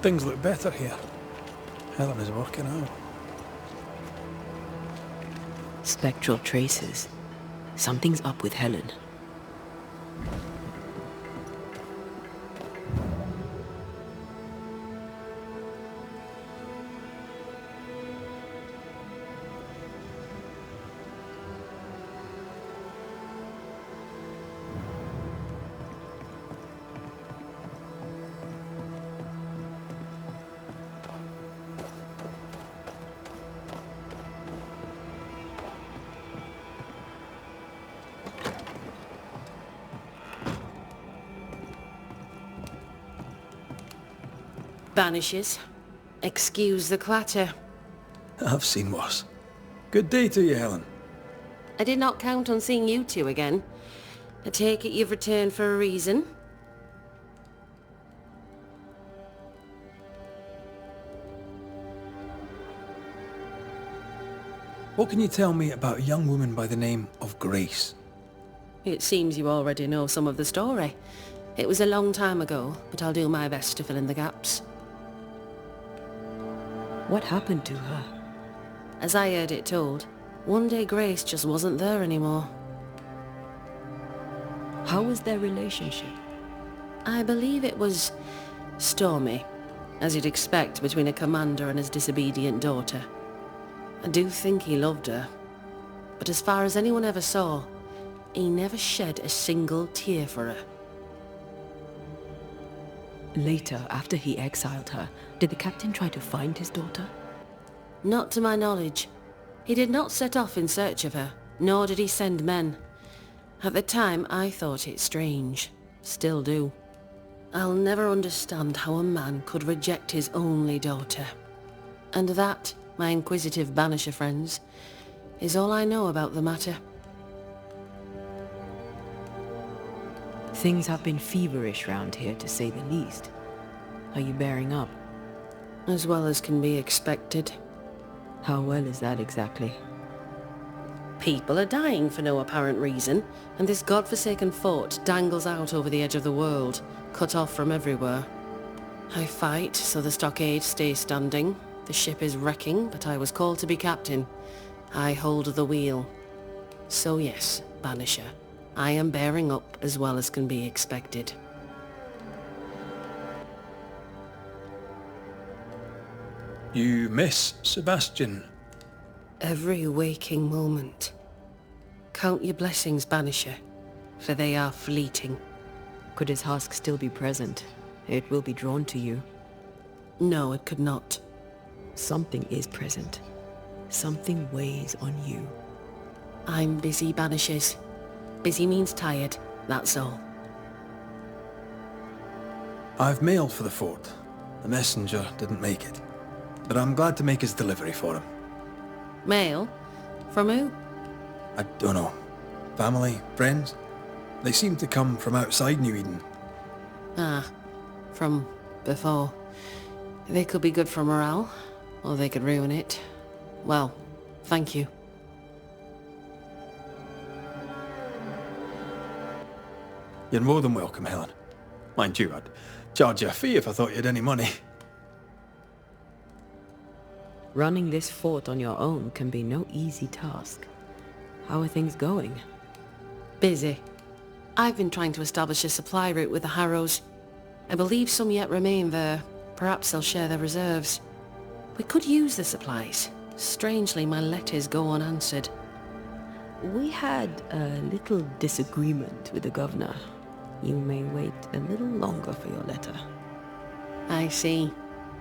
Things look better here. Helen is working out. Spectral traces. Something's up with Helen. Banishers. Excuse the clatter. I've seen worse. Good day to you, Helen. I did not count on seeing you two again. I take it you've returned for a reason? What can you tell me about a young woman by the name of Grace? It seems you already know some of the story. It was a long time ago, but I'll do my best to fill in the gaps. What happened to her? As I heard it told, one day Grace just wasn't there anymore. How was their relationship? I believe it was stormy, as you'd expect between a commander and his disobedient daughter. I do think he loved her, but as far as anyone ever saw, he never shed a single tear for her. Later, after he exiled her, did the captain try to find his daughter? Not to my knowledge. He did not set off in search of her, nor did he send men. At the time, I thought it strange. Still do. I'll never understand how a man could reject his only daughter. And that, my inquisitive Banisher friends, is all I know about the matter. Things have been feverish round here, to say the least. Are you bearing up? As well as can be expected. How well is that exactly? People are dying for no apparent reason, and this godforsaken fort dangles out over the edge of the world, cut off from everywhere. I fight so the stockade stays standing. The ship is wrecking, but I was called to be captain. I hold the wheel. So yes, Banisher, I am bearing up as well as can be expected. You miss Sebastian. Every waking moment. Count your blessings, Banisher, for they are fleeting. Could his husk still be present? It will be drawn to you. No, it could not. Something is present. Something weighs on you. I'm busy, Banishers. Busy means tired, that's all. I've mail for the fort. The messenger didn't make it, but I'm glad to make his delivery for him. Mail? From who? I don't know. Family? Friends? They seem to come from outside New Eden. Ah, from before. They could be good for morale, or they could ruin it. Well, thank you. You're more than welcome, Helen. Mind you, I'd charge you a fee if I thought you had any money. Running this fort on your own can be no easy task. How are things going? Busy. I've been trying to establish a supply route with the Harrows. I believe some yet remain there. Perhaps they'll share their reserves. We could use the supplies. Strangely, my letters go unanswered. We had a little disagreement with the governor. You may wait a little longer for your letter. I see.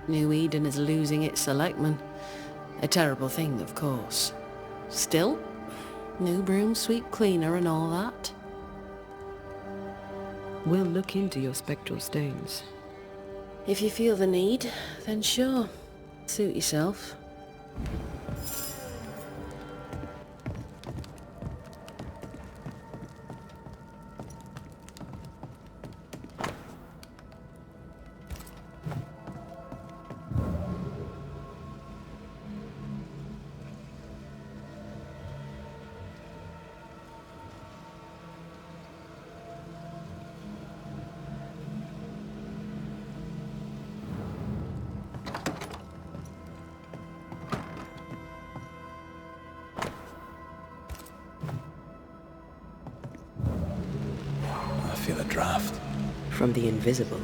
New Eden is losing its selectmen. A terrible thing, of course. Still, new broom sweep cleaner and all that. We'll look into your spectral stones. If you feel the need, then sure. Suit yourself. draft. From the invisible.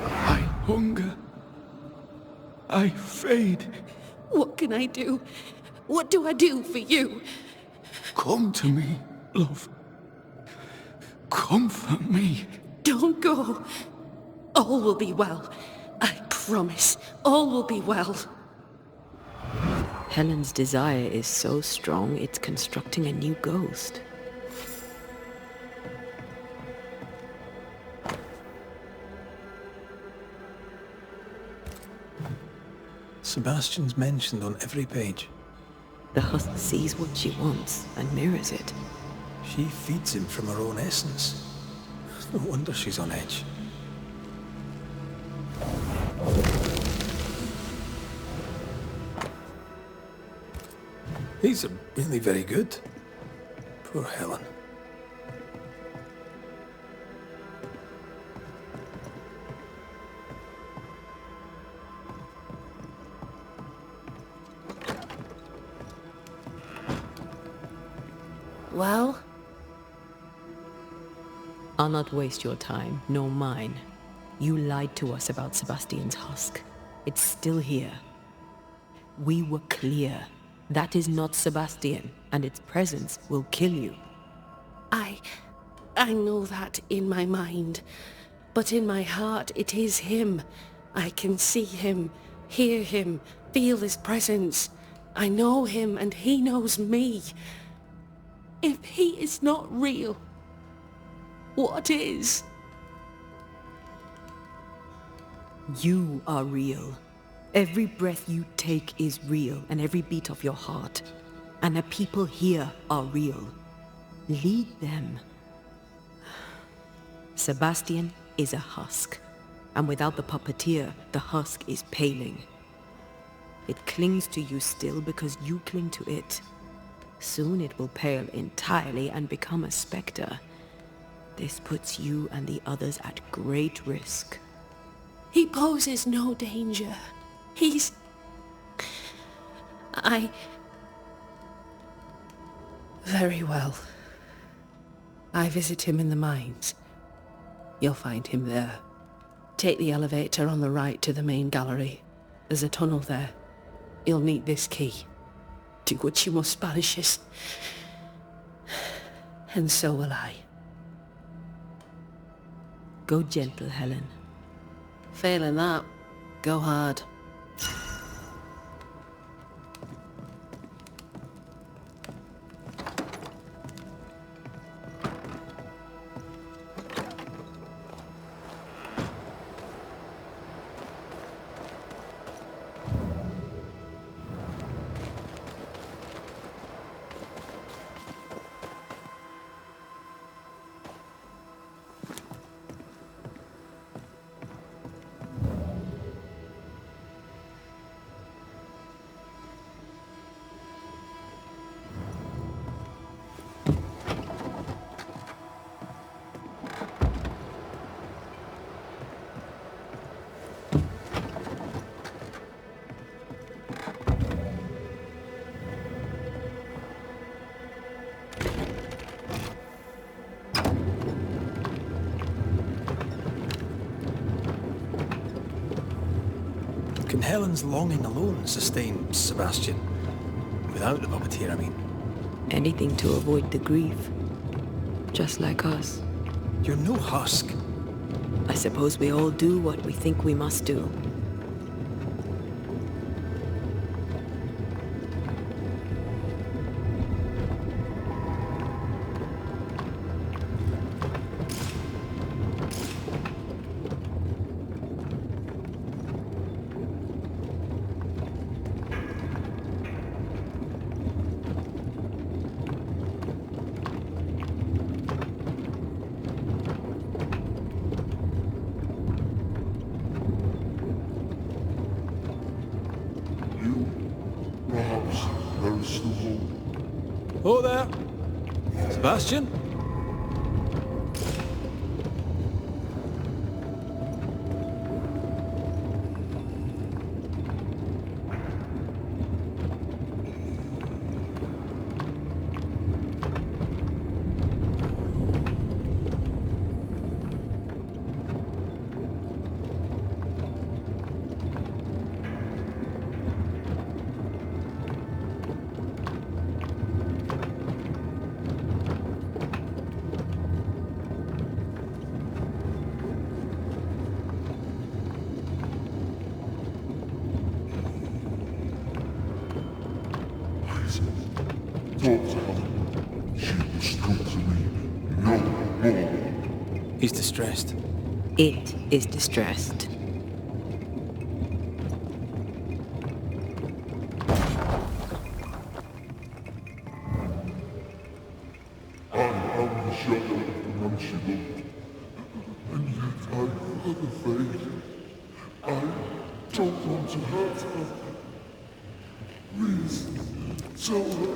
I hunger. I fade. What can I do? What do I do for you? Come to me, love. Comfort me. Don't go. All will be well. I promise. All will be well. Helen's desire is so strong, it's constructing a new ghost. Sebastian's mentioned on every page. The husk sees what she wants and mirrors it. She feeds him from her own essence. No wonder she's on edge. These are really very good. Poor Helen. Well? I'll not waste your time, nor mine. You lied to us about Sebastian's husk. It's still here. We were clear. That is not Sebastian, and its presence will kill you. I know that in my mind. But in my heart, it is him. I can see him, hear him, feel his presence. I know him, and he knows me. If he is not real, what is? You are real. Every breath you take is real, and every beat of your heart. And the people here are real. Lead them. Sebastian is a husk, and without the puppeteer, the husk is paling. It clings to you still because you cling to it. Soon it will pale entirely and become a specter. This puts you and the others at great risk. He poses no danger. He's... Very well. I visit him in the mines. You'll find him there. Take the elevator on the right to the main gallery. There's a tunnel there. You'll need this key. Do what you must, Banishers. And so will I. Go gentle, Helen. Failing that, go hard. Can Helen's longing alone sustain Sebastian? Without the puppeteer, I mean. Anything to avoid the grief. Just like us. You're no husk. I suppose we all do what we think we must do. Oh there! Sebastian? distressed. It is distressed. I am the shadow of the man she loved, and yet I love her fate. I don't want to hurt her. Please, tell her.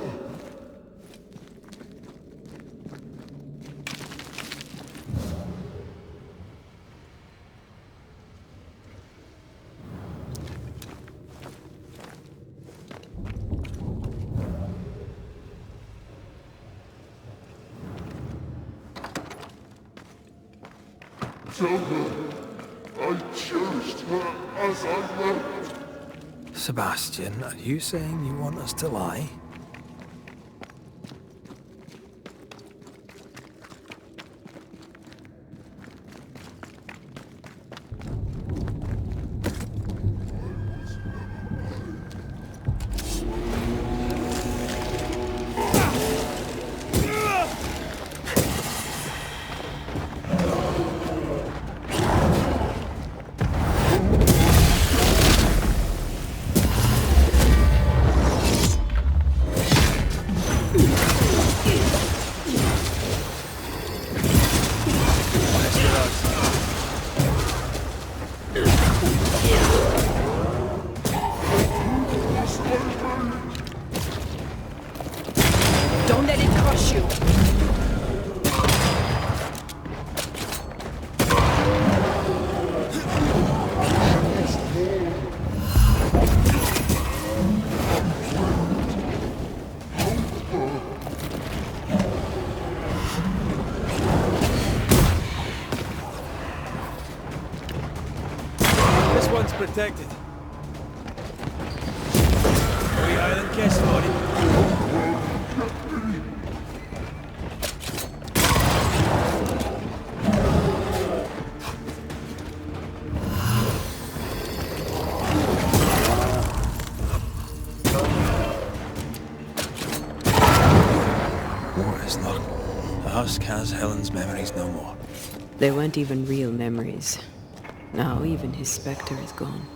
Tell her I cherished her as I left. Sebastian, are you saying you want us to lie? Don't let it crush you! This one's protected. We Island kiss for it. War is not. The husk has Helen's memories no more. They weren't even real memories. Now even his specter is gone.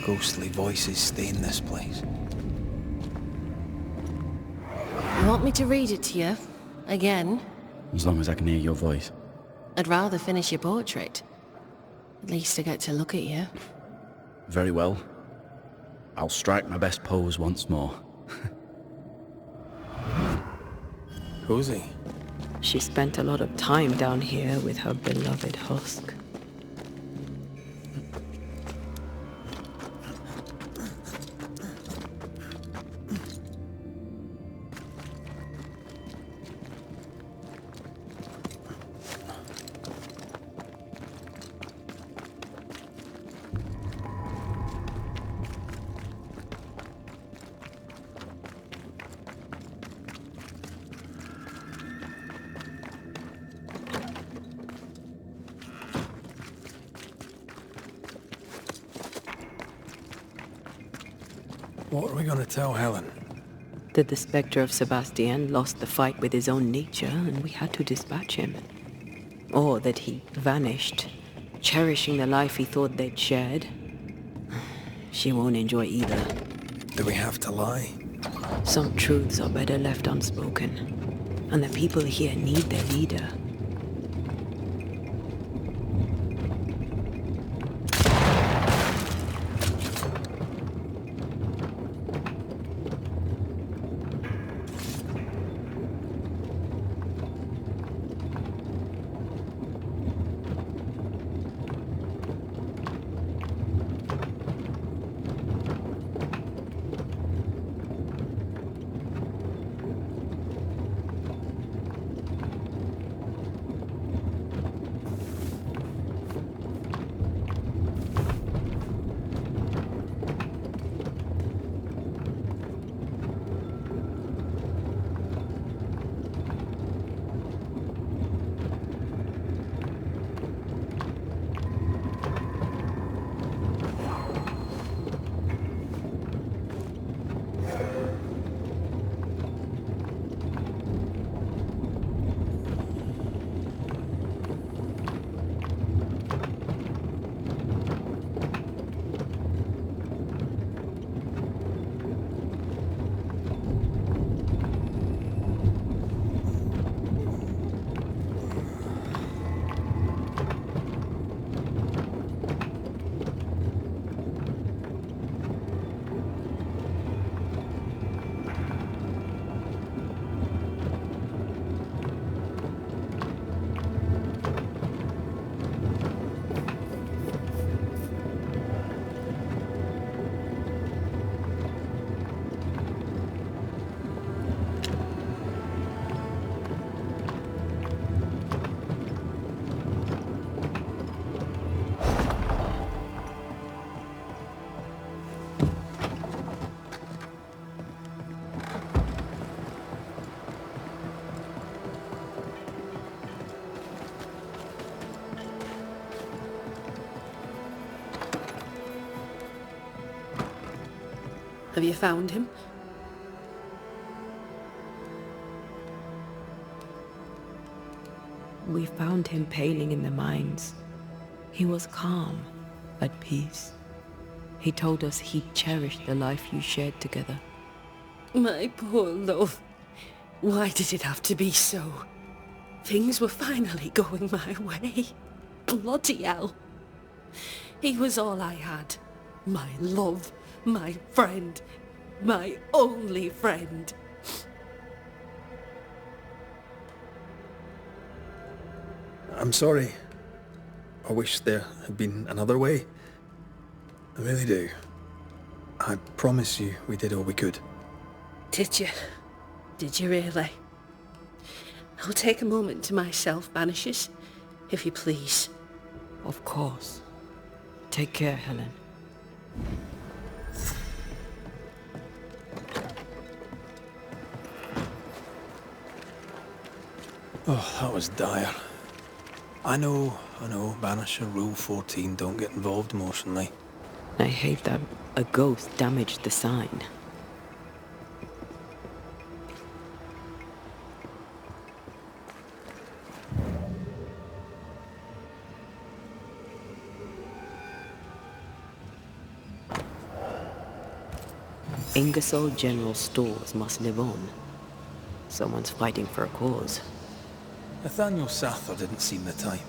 Ghostly voices stay in this place. You want me to read it to you? Again? As long as I can hear your voice. I'd rather finish your portrait. At least I get to look at you. Very well. I'll strike my best pose once more. Who's he? She spent a lot of time down here with her beloved husk. What are we gonna tell Helen? That the specter of Sebastian lost the fight with his own nature and we had to dispatch him. Or that he vanished, cherishing the life he thought they'd shared. She won't enjoy either. Do we have to lie? Some truths are better left unspoken. And the people here need their leader. Have you found him? We found him paling in the mines. He was calm, at peace. He told us he'd cherished the life you shared together. My poor love. Why did it have to be so? Things were finally going my way. Bloody hell. He was all I had. My love, my friend, my only friend. I'm sorry. I wish there had been another way. I really do. I promise you we did all we could. Did you? Did you really? I'll take a moment to myself, Banishers, if you please. Of course. Take care, Helen. Oh, that was dire. I know, Banisher Rule 14 don't get involved emotionally. I hate that a ghost damaged the sign. Ingersoll General Stores must live on. Someone's fighting for a cause. Nathaniel Sather didn't seem the type.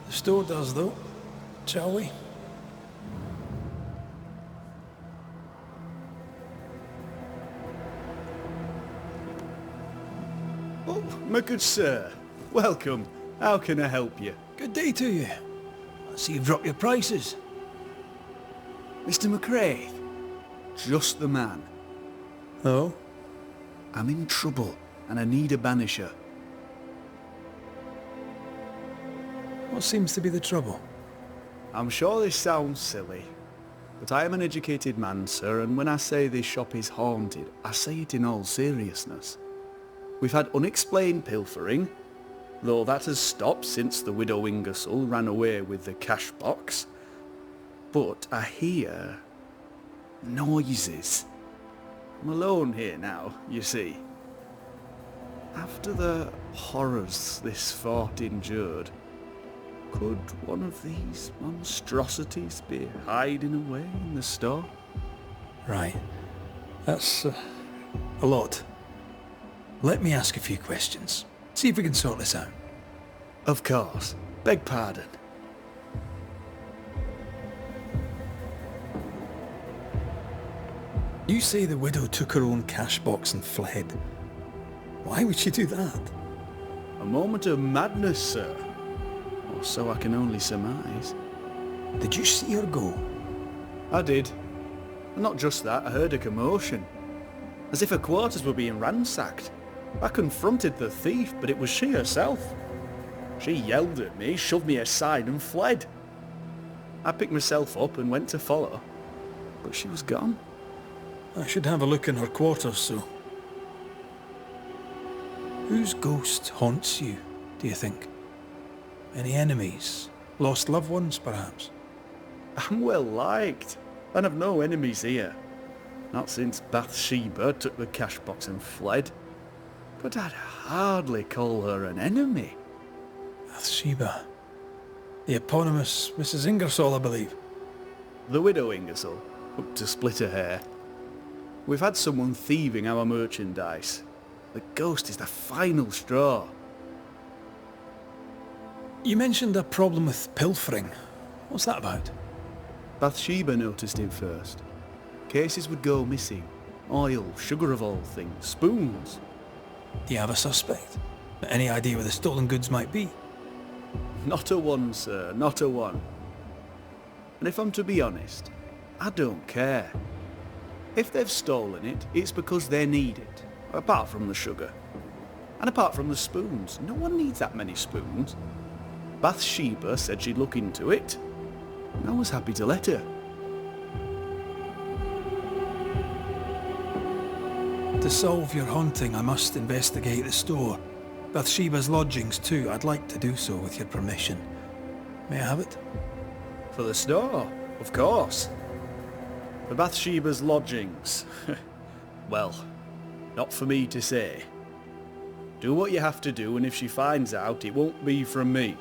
The store does, though. Shall we? Oh, my good sir. Welcome. How can I help you? Good day to you. I see you've dropped your prices. Mr. McCrae? Just the man. Oh? I'm in trouble, and I need a banisher. What seems to be the trouble? I'm sure this sounds silly, but I am an educated man, sir, and when I say this shop is haunted, I say it in all seriousness. We've had unexplained pilfering, though that has stopped since the widow Ingersoll ran away with the cash box. But I hear noises. I'm alone here now, you see. After the horrors this fort endured, could one of these monstrosities be hiding away in the store? Right. That's a lot. Let me ask a few questions. See if we can sort this out. Of course. Beg pardon. You say the widow took her own cash box and fled. Why would she do that? A moment of madness, sir. Or so I can only surmise. Did you see her go? I did. And not just that, I heard a commotion. As if her quarters were being ransacked. I confronted the thief, but it was she herself. She yelled at me, shoved me aside and fled. I picked myself up and went to follow, but she was gone. I should have a look in her quarters, so... Whose ghost haunts you, do you think? Any enemies? Lost loved ones, perhaps? I'm well liked, and I've no enemies here. Not since Bathsheba took the cash box and fled. But I'd hardly call her an enemy. Bathsheba. The eponymous Mrs. Ingersoll, I believe. The widow Ingersoll, up to split her hair. We've had someone thieving our merchandise. The ghost is the final straw. You mentioned a problem with pilfering. What's that about? Bathsheba noticed it first. Cases would go missing. Oil, sugar of all things, spoons. Do you have a suspect? Any idea where the stolen goods might be? Not a one, sir, not a one. And if I'm to be honest, I don't care. If they've stolen it, it's because they need it. Apart from the sugar. And apart from the spoons. No one needs that many spoons. Bathsheba said she'd look into it. And I was happy to let her. To solve your haunting, I must investigate the store. Bathsheba's lodgings too. I'd like to do so with your permission. May I have it? For the store, of course. For Bathsheba's lodgings. Well, not for me to say. Do what you have to do, and if she finds out, it won't be from me.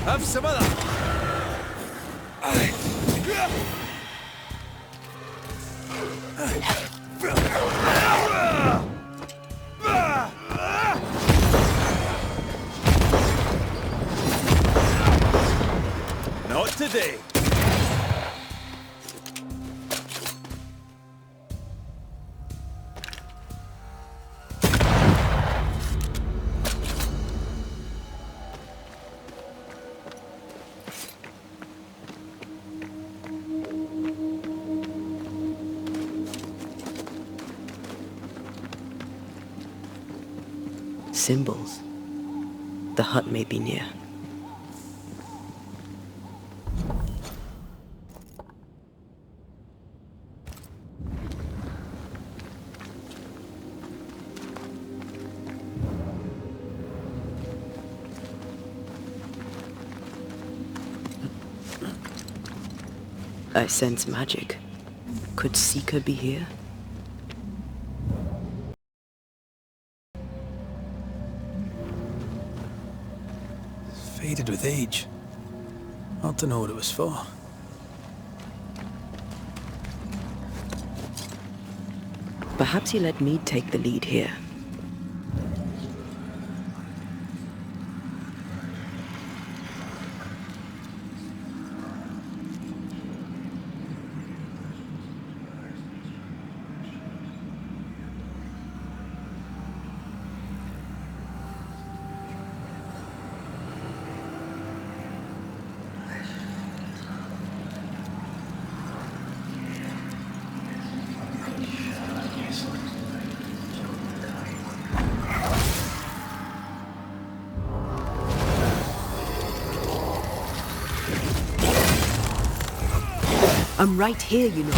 Have some of that. Not today. Symbols. The hut may be near. I sense magic. Could Seeker be here? Faded with age. Hard to know what it was for. Perhaps he let me take the lead here. I'm right here, you know.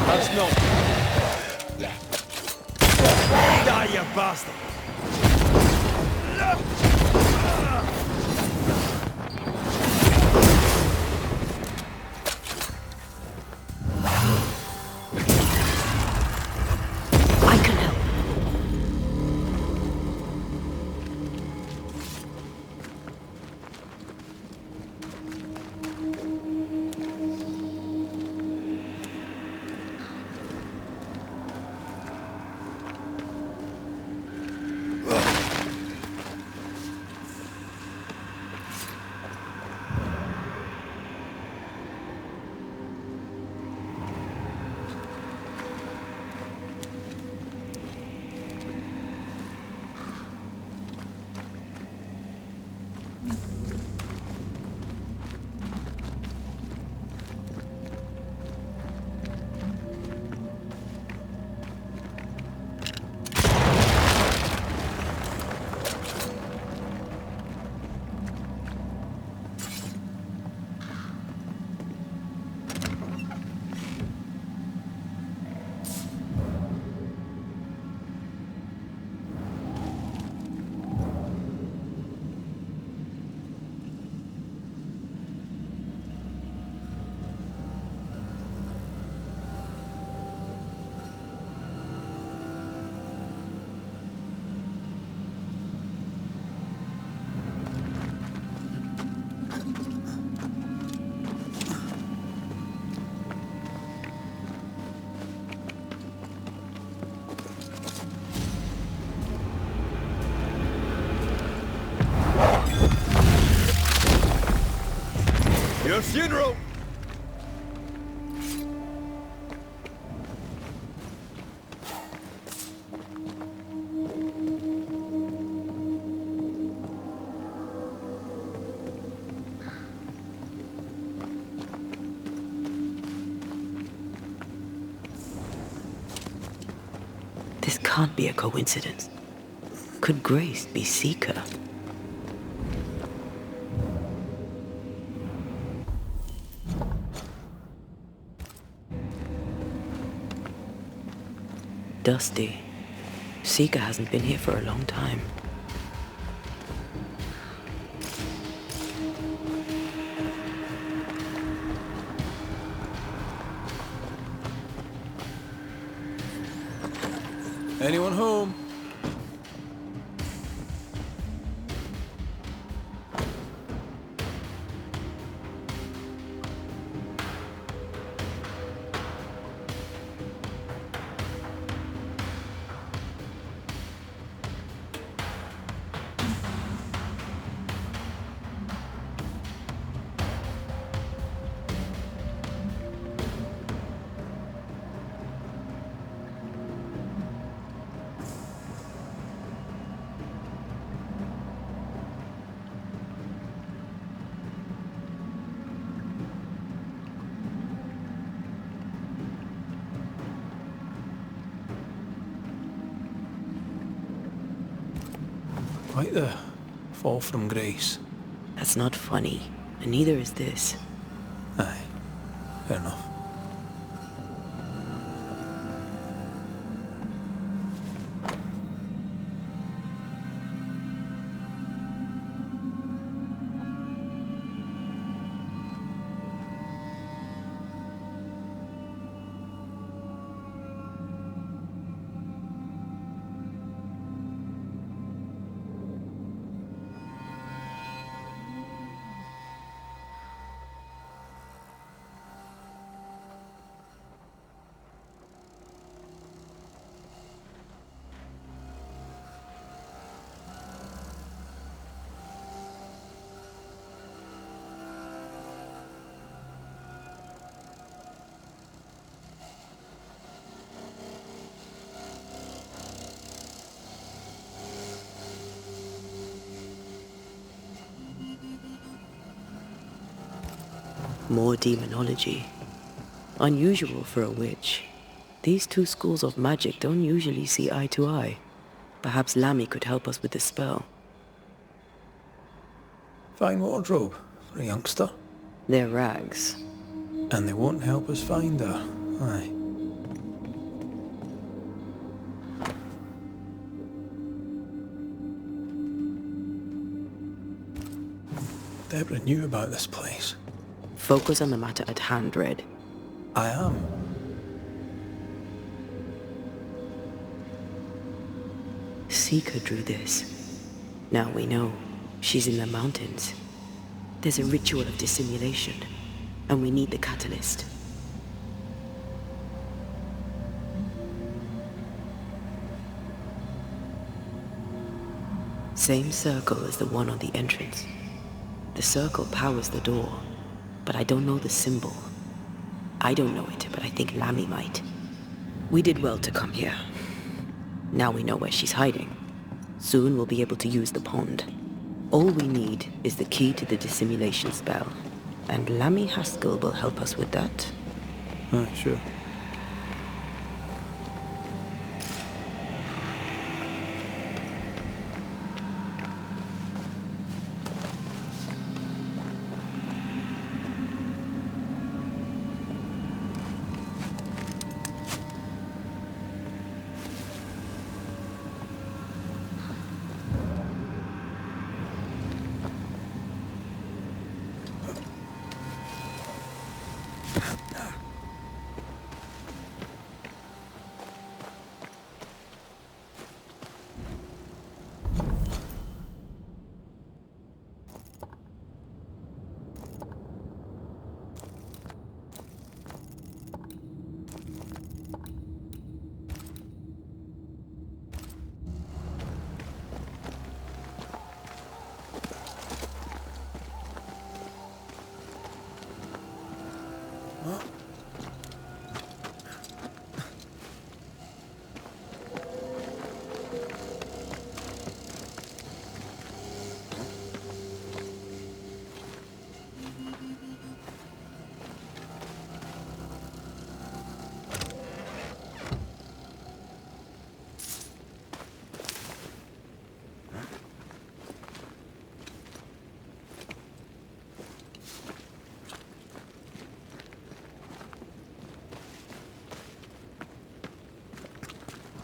That's not... Die, you bastard! I can help. funeral! This can't be a coincidence. Could Grace be Seeker? Dusty. Seeker hasn't been here for a long time. Anyone home? Quite the fall from grace. That's not funny, and neither is this. Aye, fair enough. More demonology. Unusual for a witch. These two schools of magic don't usually see eye to eye. Perhaps Lammy could help us with the spell. Fine wardrobe for a youngster. They're rags. And they won't help us find her. Aye. Deborah knew about this place. Focus on the matter at hand, Red. I am. Seeker drew this. Now we know. She's in the mountains. There's a ritual of dissimulation, and we need the catalyst. Same circle as the one on the entrance. The circle powers the door, but I don't know the symbol. I don't know it, but I think Lammy might. We did well to come here. Now we know where she's hiding. Soon we'll be able to use the pond. All we need is the key to the dissimulation spell, and Lammy Haskell will help us with that. Aye, sure.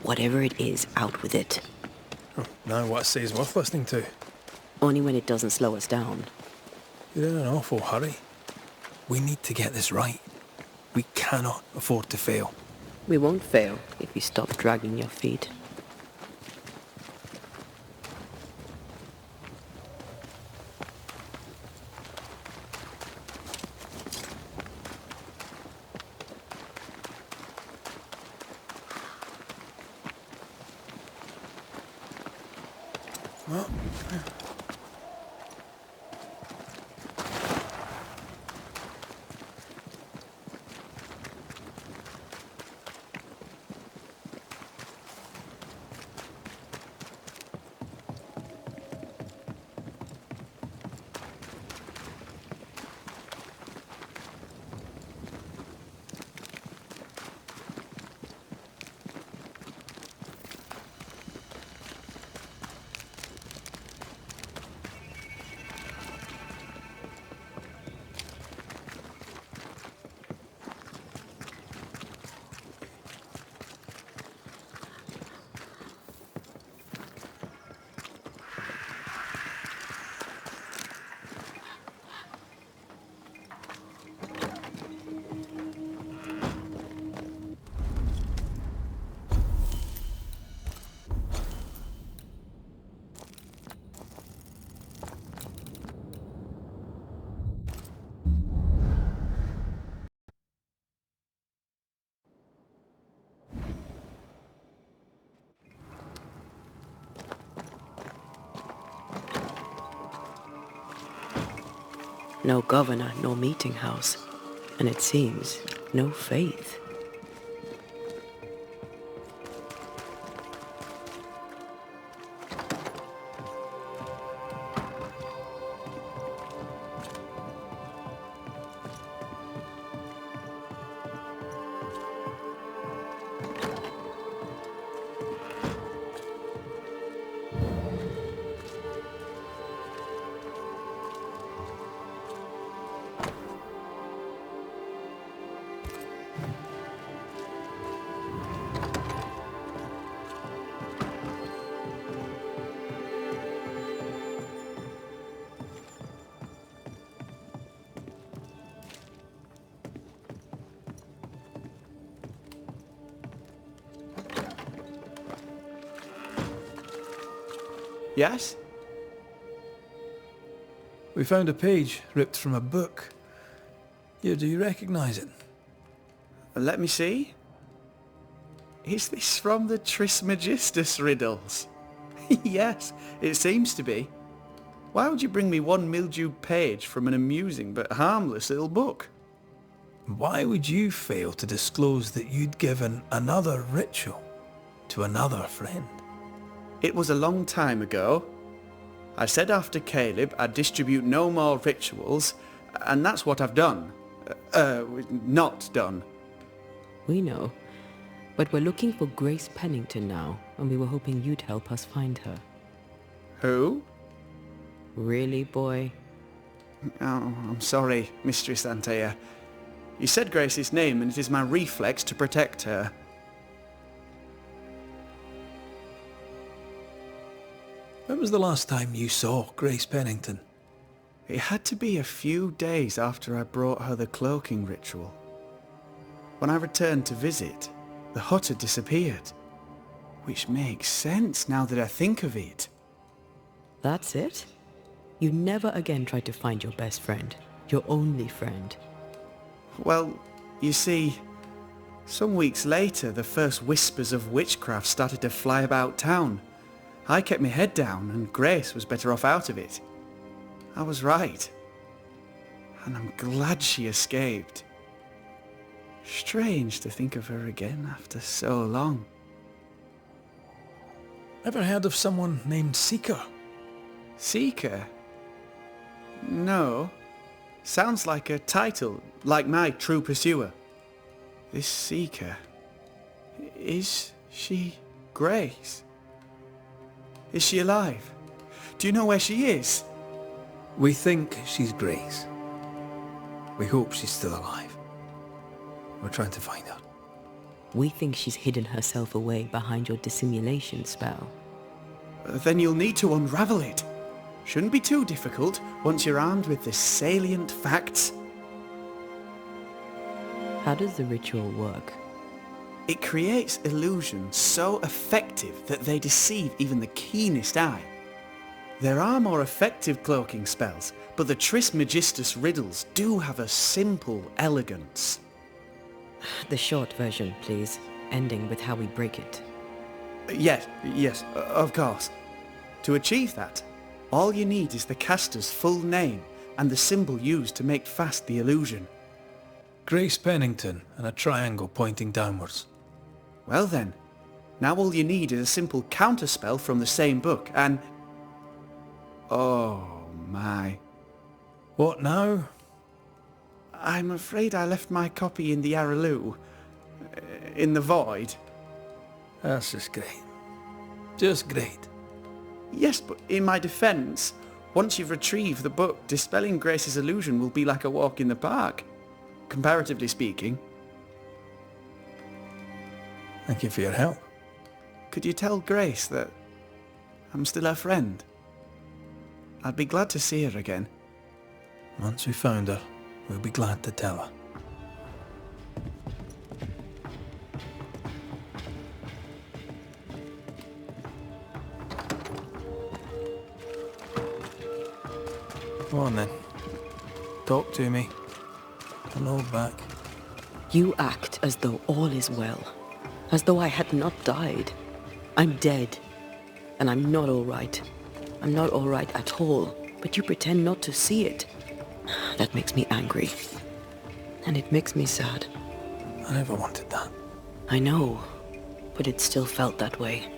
Whatever it is, out with it. Now what I say is worth listening to. Only when it doesn't slow us down. You're in an awful hurry. We need to get this right. We cannot afford to fail. We won't fail if you stop dragging your feet. Well, No governor, no meeting house. And it seems, no faith. Yes? we found a page ripped from a book. Here, do you recognise it? Let me see. Is this from the Trismegistus riddles? Yes, it seems to be. Why would you bring me one mildewed page from an amusing but harmless little book? Why would you fail to disclose that you'd given another ritual to another friend? It was a long time ago. I said after Caleb I'd distribute no more rituals, and that's what I've done. Not done. We know. But we're looking for Grace Pennington now, and we were hoping you'd help us find her. Who? Really, boy? Oh, I'm sorry, Mistress Antea. You said Grace's name, and it is my reflex to protect her. When was the last time you saw Grace Pennington? It had to be a few days after I brought her the cloaking ritual. When I returned to visit, the hut had disappeared. Which makes sense now that I think of it. That's it? You never again tried to find your best friend, your only friend. Well, you see, some weeks later the first whispers of witchcraft started to fly about town. I kept my head down and Grace was better off out of it. I was right. And I'm glad she escaped. Strange to think of her again after so long. Ever heard of someone named Seeker? Seeker? No. Sounds like a title, like my True Pursuer. This Seeker... Is she Grace? Is she alive? Do you know where she is? We think she's Grace. We hope she's still alive. We're trying to find her. We think she's hidden herself away behind your dissimulation spell. Then you'll need to unravel it. Shouldn't be too difficult once you're armed with the salient facts. How does the ritual work? It creates illusions so effective that they deceive even the keenest eye. There are more effective cloaking spells, but the Trismegistus riddles do have a simple elegance. The short version, please, ending with how we break it. Yes, of course. To achieve that, all you need is the caster's full name and the symbol used to make fast the illusion. Grace Pennington and a triangle pointing downwards. Well then, now all you need is a simple counterspell from the same book and... Oh my. What now? I'm afraid I left my copy in the Araloo. In the void. That's just great. Just great. Yes, but in my defence, once you've retrieved the book, dispelling Grace's illusion will be like a walk in the park. Comparatively speaking. Thank you for your help. Could you tell Grace that I'm still her friend? I'd be glad to see her again. Once we found her, we'll be glad to tell her. Go on then. Talk to me. I'll hold back. You act as though all is well. As though I had not died. I'm dead. And I'm not all right. I'm not all right at all. But you pretend not to see it. That makes me angry. And it makes me sad. I never wanted that. I know. But it still felt that way.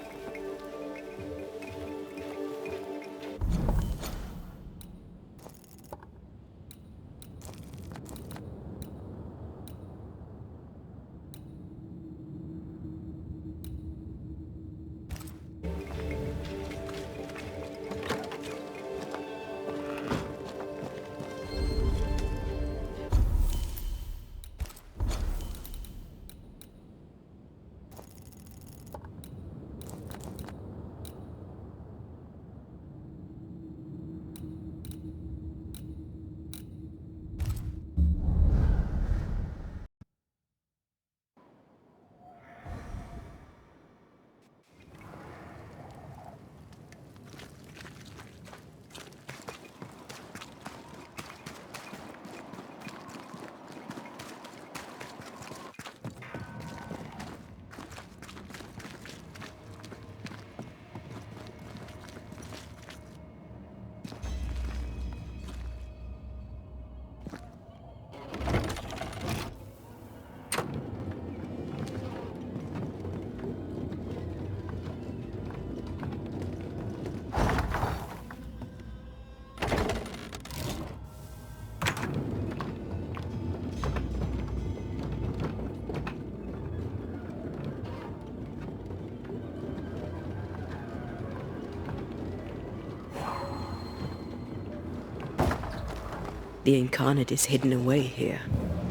The incarnate is hidden away here.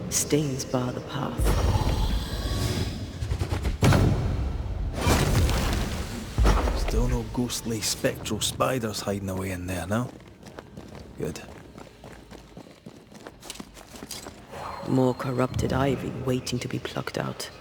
Stains bar the path. Still no ghostly spectral spiders hiding away in there, no? Good. More corrupted ivy waiting to be plucked out.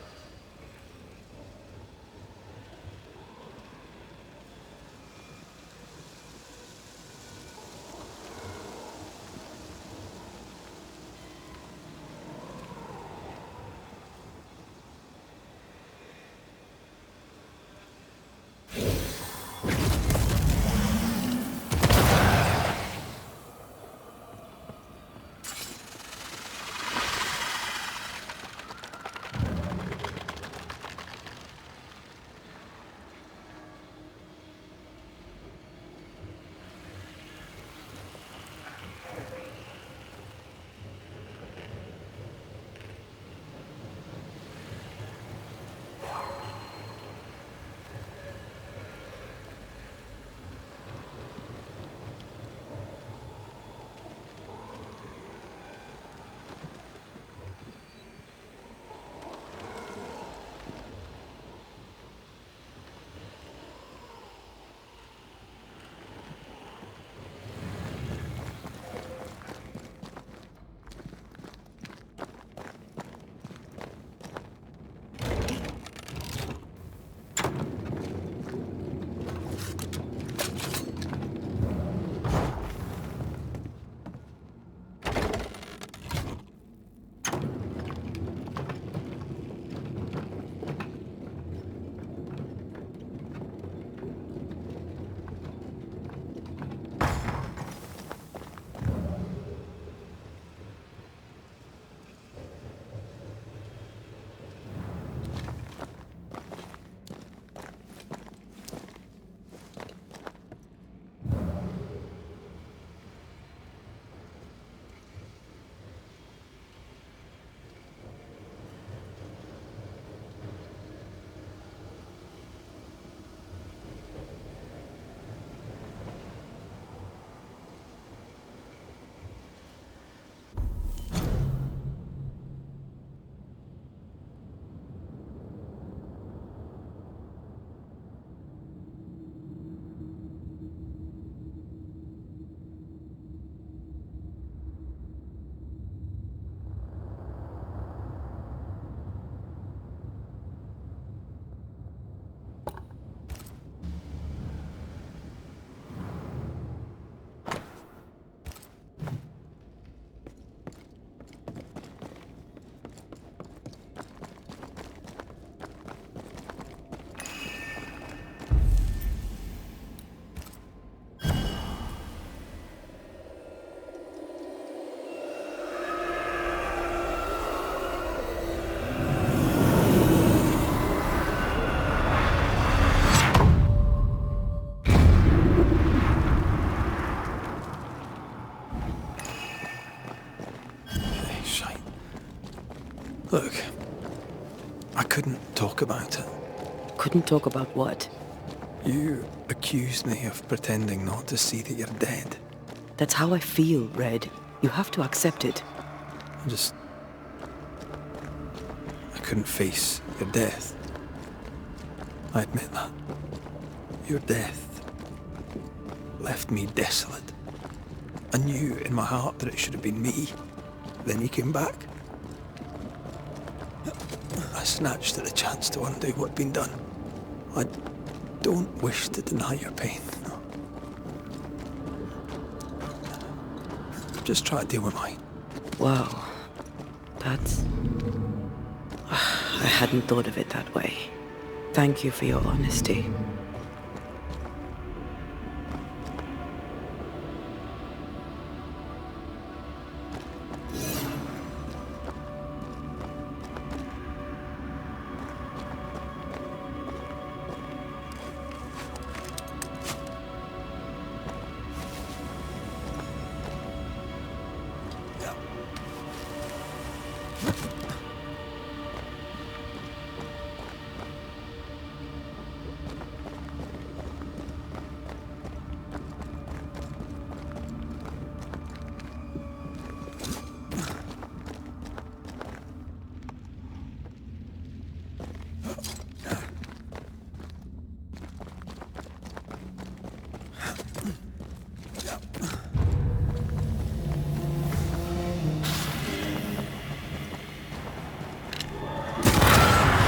Couldn't talk about what? You accused me of pretending not to see that you're dead. That's how I feel, Red. You have to accept it. I couldn't face your death. I admit that. Your death left me desolate. I knew in my heart that it should have been me. Then you came back. I snatched at the chance to undo what'd been done. I don't wish to deny your pain. No. Just try to deal with mine. Wow. That's... I hadn't thought of it that way. Thank you for your honesty.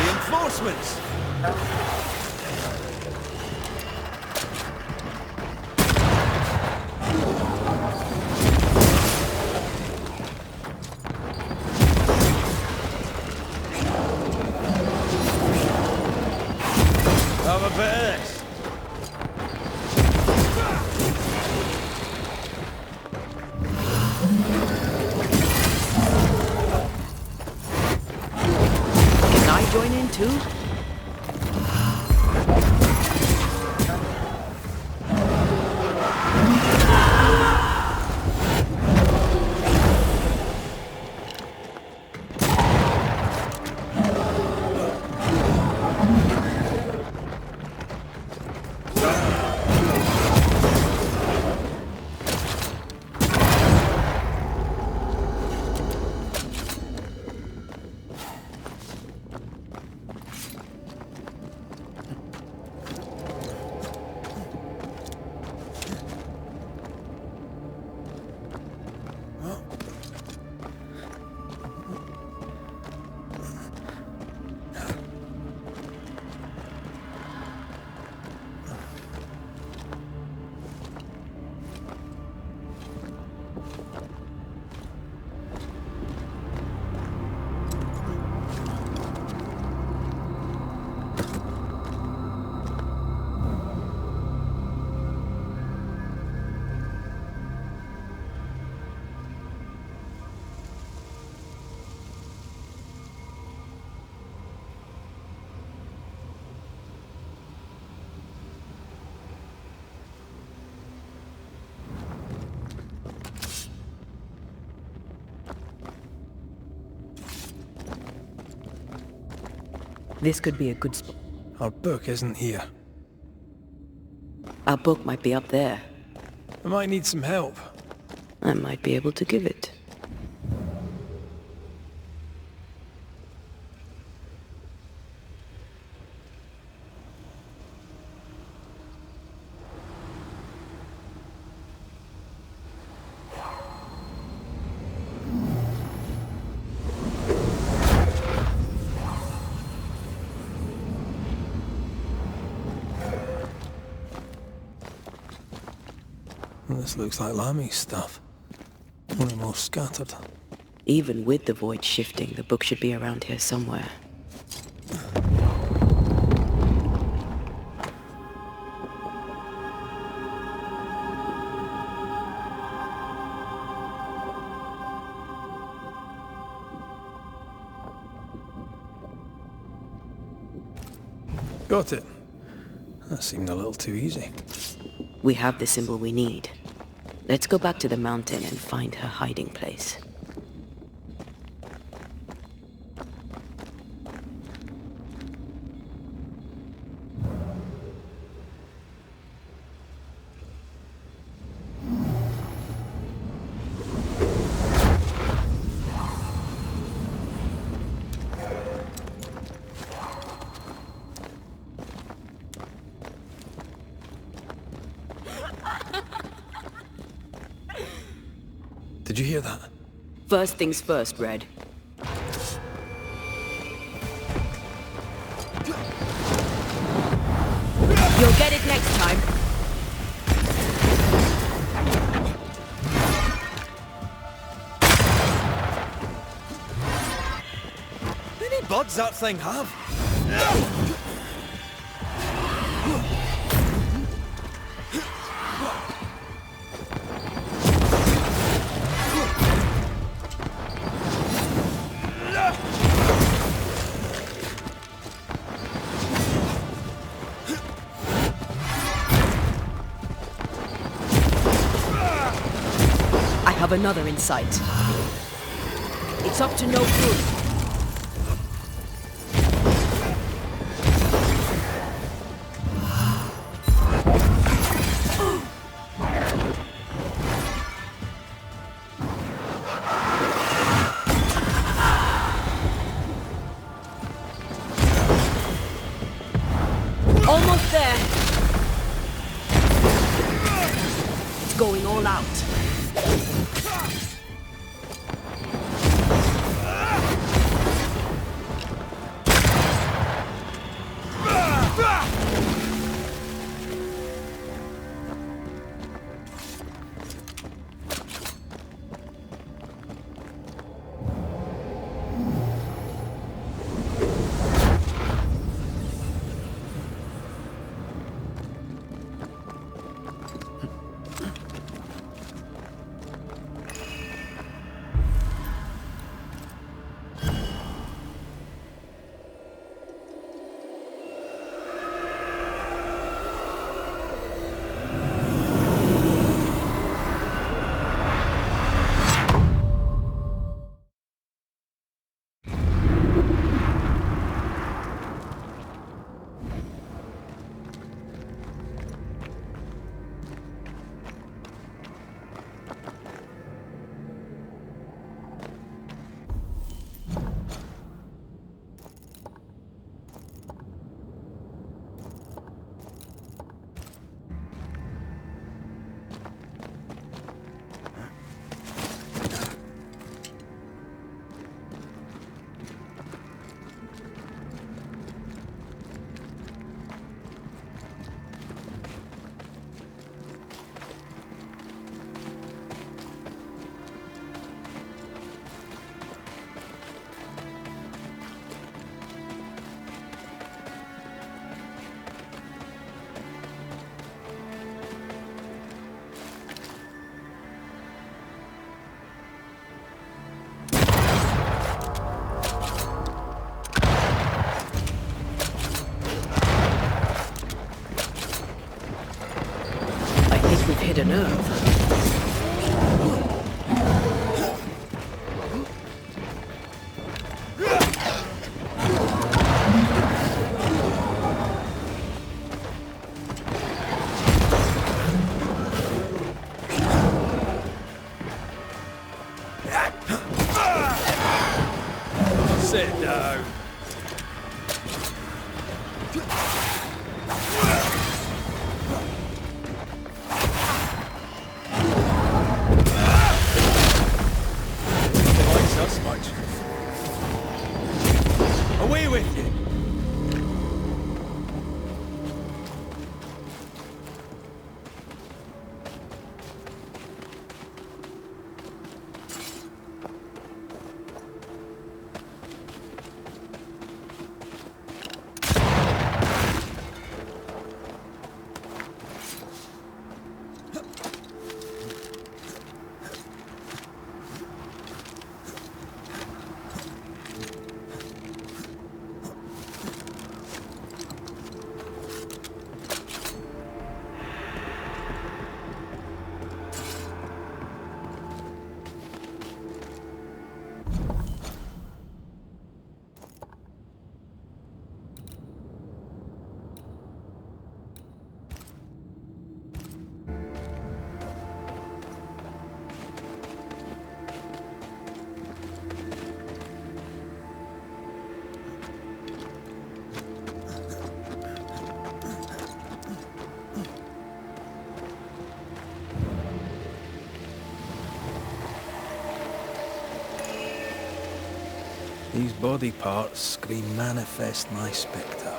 Reinforcements! Have a bit of this. Can I join in too? This could be a good spot. Our book isn't here. Our book might be up there. I might need some help. I might be able to give it. This looks like Lami's stuff. Only more scattered. Even with the void shifting, the book should be around here somewhere. Got it. That seemed a little too easy. We have the symbol we need. Let's go back to the mountain and find her hiding place. Did you hear that? First things first, Red. You'll get it next time. How many buds that thing have? I have another in sight. It's up to no good. Almost there. It's going all out. We've hit a nerve. Sit down. These body parts scream manifest my spectre.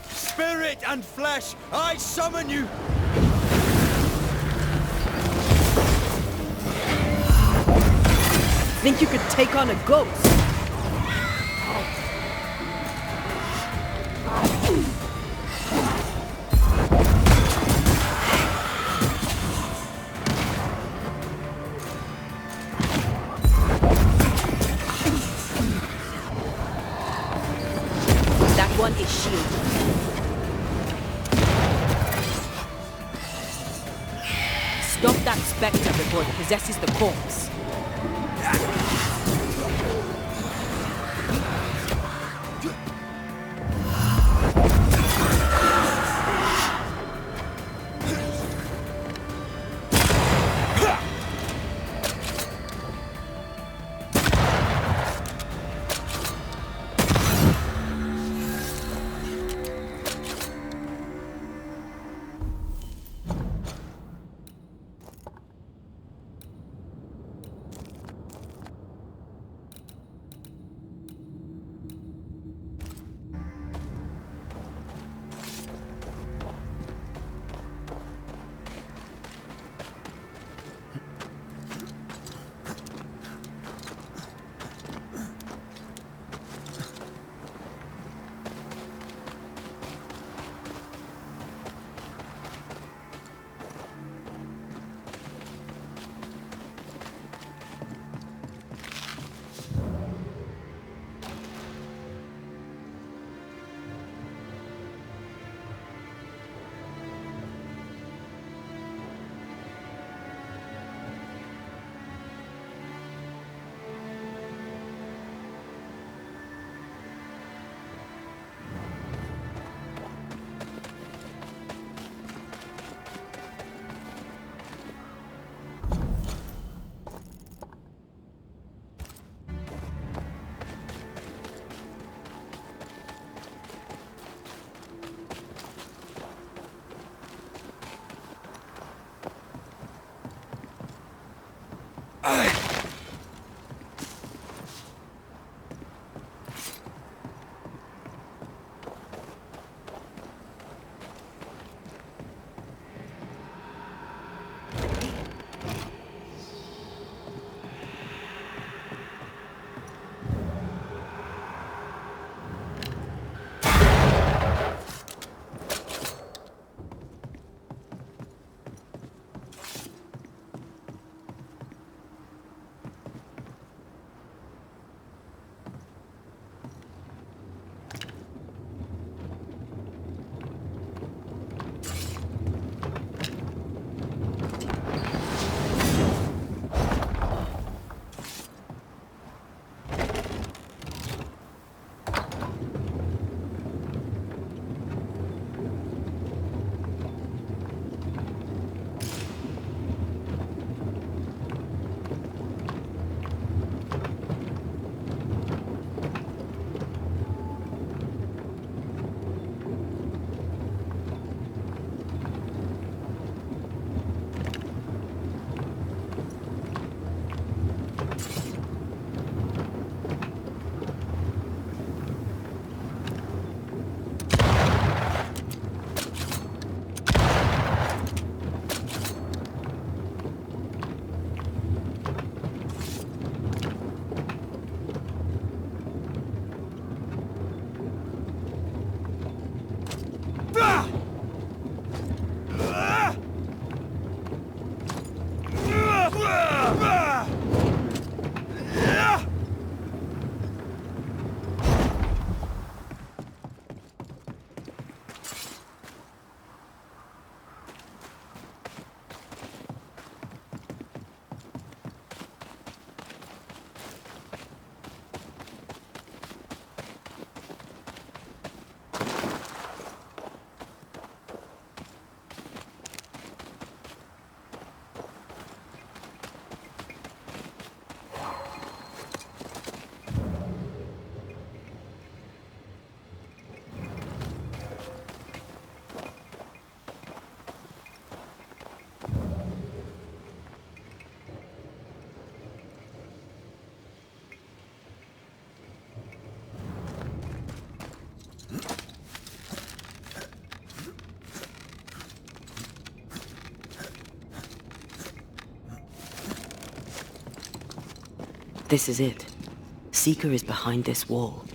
Spirit and flesh, I summon you! Think you could take on a ghost? That one is shielded. Stop that spectre before it possesses the corpse. This is it. Seeker is behind this wall.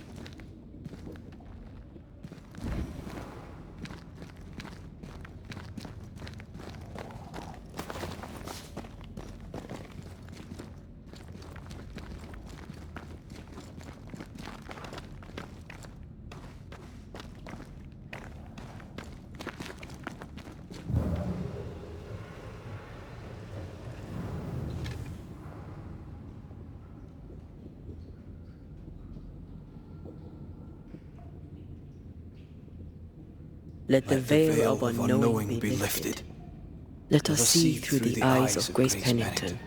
Let the veil of unknowing be lifted. Let us see through the eyes of Grace Pennington.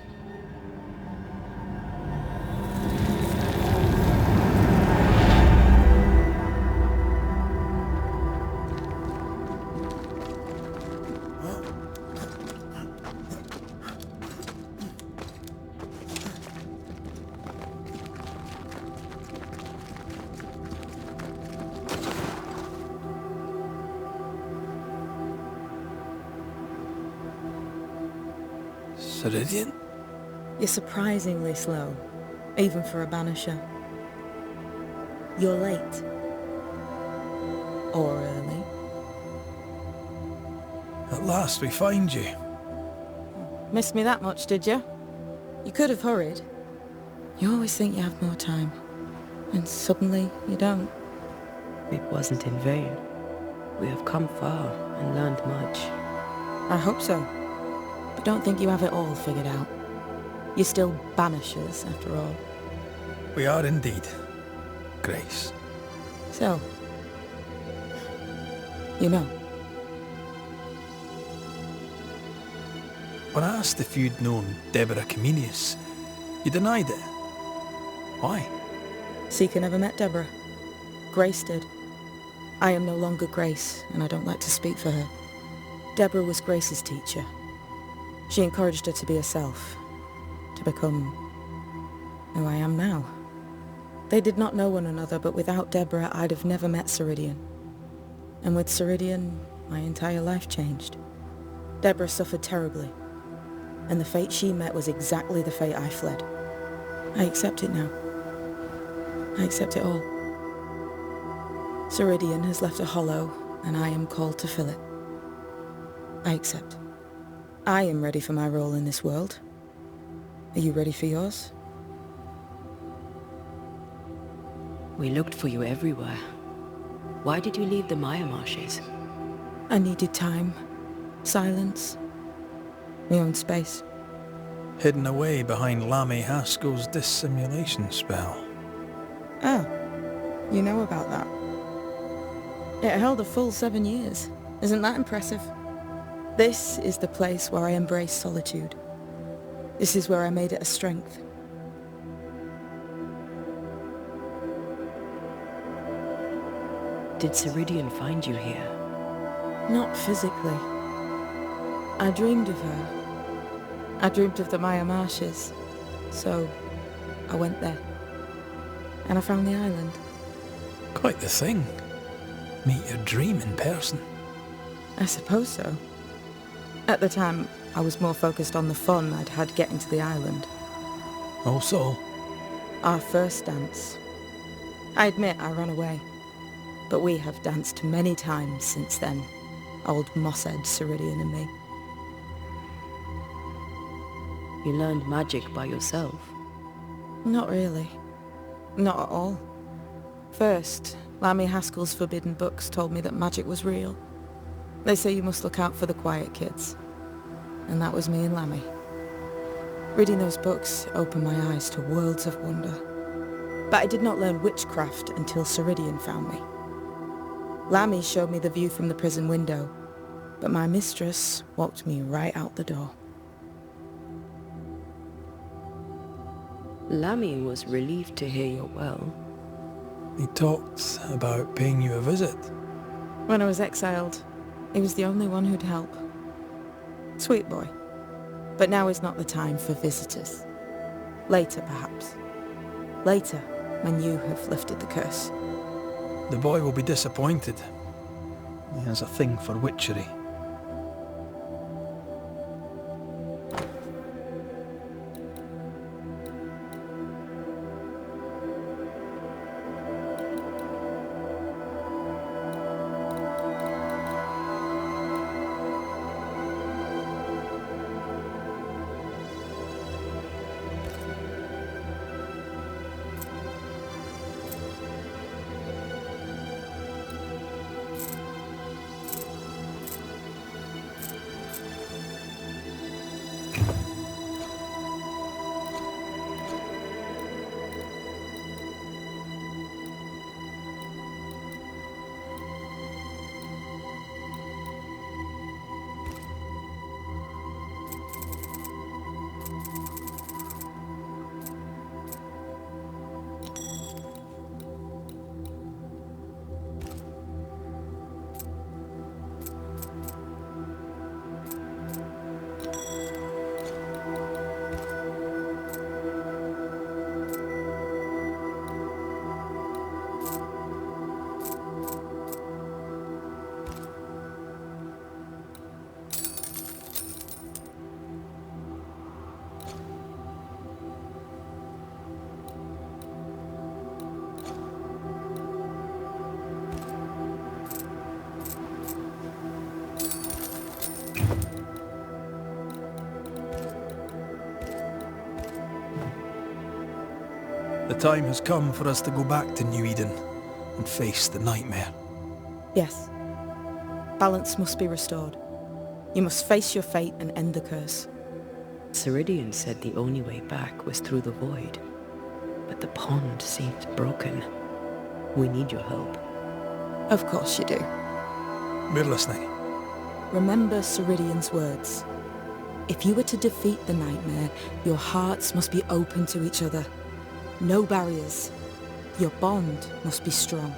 Ceridian? You're surprisingly slow, even for a Banisher. You're late. Or early. At last we find you. Missed me that much, did you? You could have hurried. You always think you have more time, and suddenly you don't. It wasn't in vain. We have come far and learned much. I hope so. But don't think you have it all figured out. You're still Banishers, after all. We are indeed, Grace. So, you know. When I asked if you'd known Deborah Comenius, you denied it. Why? Seeker never met Deborah. Grace did. I am no longer Grace, and I don't like to speak for her. Deborah was Grace's teacher. She encouraged her to be herself, to become who I am now. They did not know one another, but without Deborah, I'd have never met Ceridian. And with Ceridian, my entire life changed. Deborah suffered terribly, and the fate she met was exactly the fate I fled. I accept it now. I accept it all. Ceridian has left a hollow, and I am called to fill it. I accept. I am ready for my role in this world. Are you ready for yours? We looked for you everywhere. Why did you leave the Maya marshes? I needed time, silence, my own space. Hidden away behind Lammy Haskell's dissimulation spell. Oh, you know about that. It held a full 7 years. Isn't that impressive? This is the place where I embrace solitude. This is where I made it a strength. Did Ceridian find you here? Not physically. I dreamed of her. I dreamed of the Maya marshes. So, I went there. And I found the island. Quite the thing. Meet your dream in person. I suppose so. At the time, I was more focused on the fun I'd had getting to the island. Also, Our first dance. I admit I ran away. But we have danced many times since then. Old Mosshead, Ceridian and me. You learned magic by yourself. Not really. Not at all. First, Lammy Haskell's forbidden books told me that magic was real. They say you must look out for the quiet kids. And that was me and Lammy. Reading those books opened my eyes to worlds of wonder. But I did not learn witchcraft until Ceridian found me. Lammy showed me the view from the prison window, but my mistress walked me right out the door. Lammy was relieved to hear you're well. he talked about paying you a visit. When I was exiled, he was the only one who'd help. Sweet boy. But now is not the time for visitors. Later, perhaps. Later, when you have lifted the curse. The boy will be disappointed. He has a thing for witchery. The time has come for us to go back to New Eden and face the nightmare. Yes. Balance must be restored. You must face your fate and end the curse. Ceridian said the only way back was through the void. But the pond seems broken. We need your help. Of course you do. We're listening. Remember Ceridian's words. If you were to defeat the nightmare, your hearts must be open to each other. No barriers. Your bond must be strong.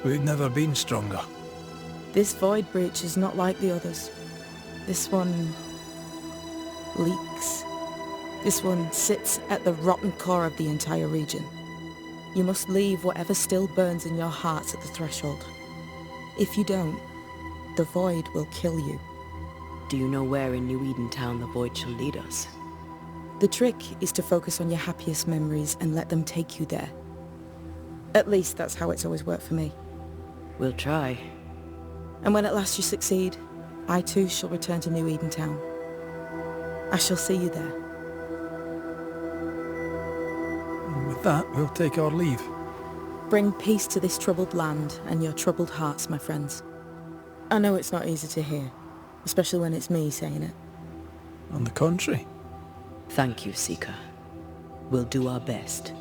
We've never been stronger. This void breach is not like the others. This one leaks. This one sits at the rotten core of the entire region. You must leave whatever still burns in your hearts at the threshold. If you don't, the void will kill you. Do you know where in New Eden Town the void shall lead us? The trick is to focus on your happiest memories and let them take you there. At least that's how it's always worked for me. We'll try. And when at last you succeed, I too shall return to New Eden Town. I shall see you there. And with that, we'll take our leave. Bring peace to this troubled land and your troubled hearts, my friends. I know it's not easy to hear, especially when it's me saying it. On the contrary. Thank you, Seeker. We'll do our best.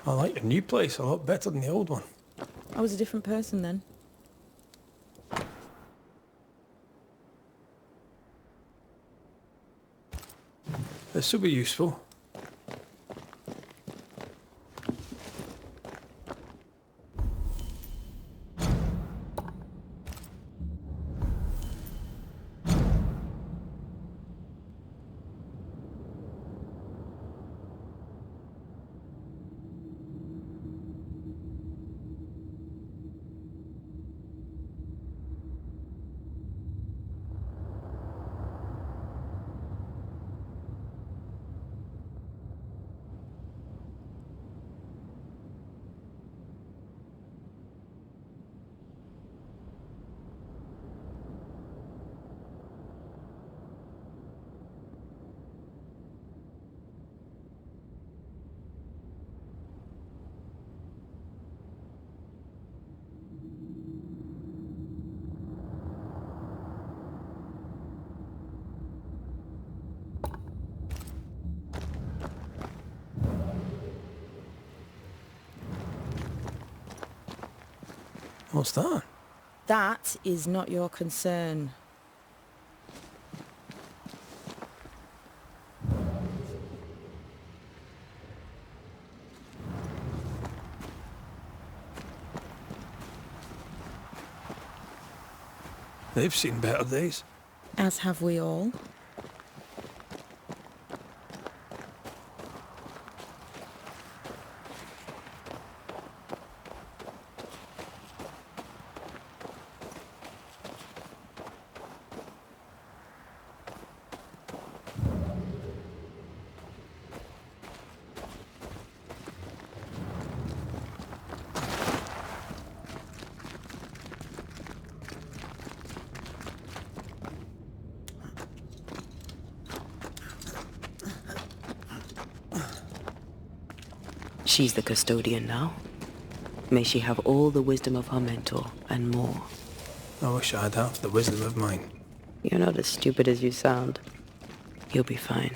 I like your new place a lot better than the old one. I was a different person then. This will be useful. What's that? That is not your concern. They've seen better days. As have we all. She's the custodian now. May she have all the wisdom of her mentor, and more. I wish I had half the wisdom of mine. You're not as stupid as you sound. You'll be fine.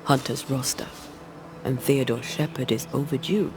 Hunter's roster, and Theodore Shepard is overdue.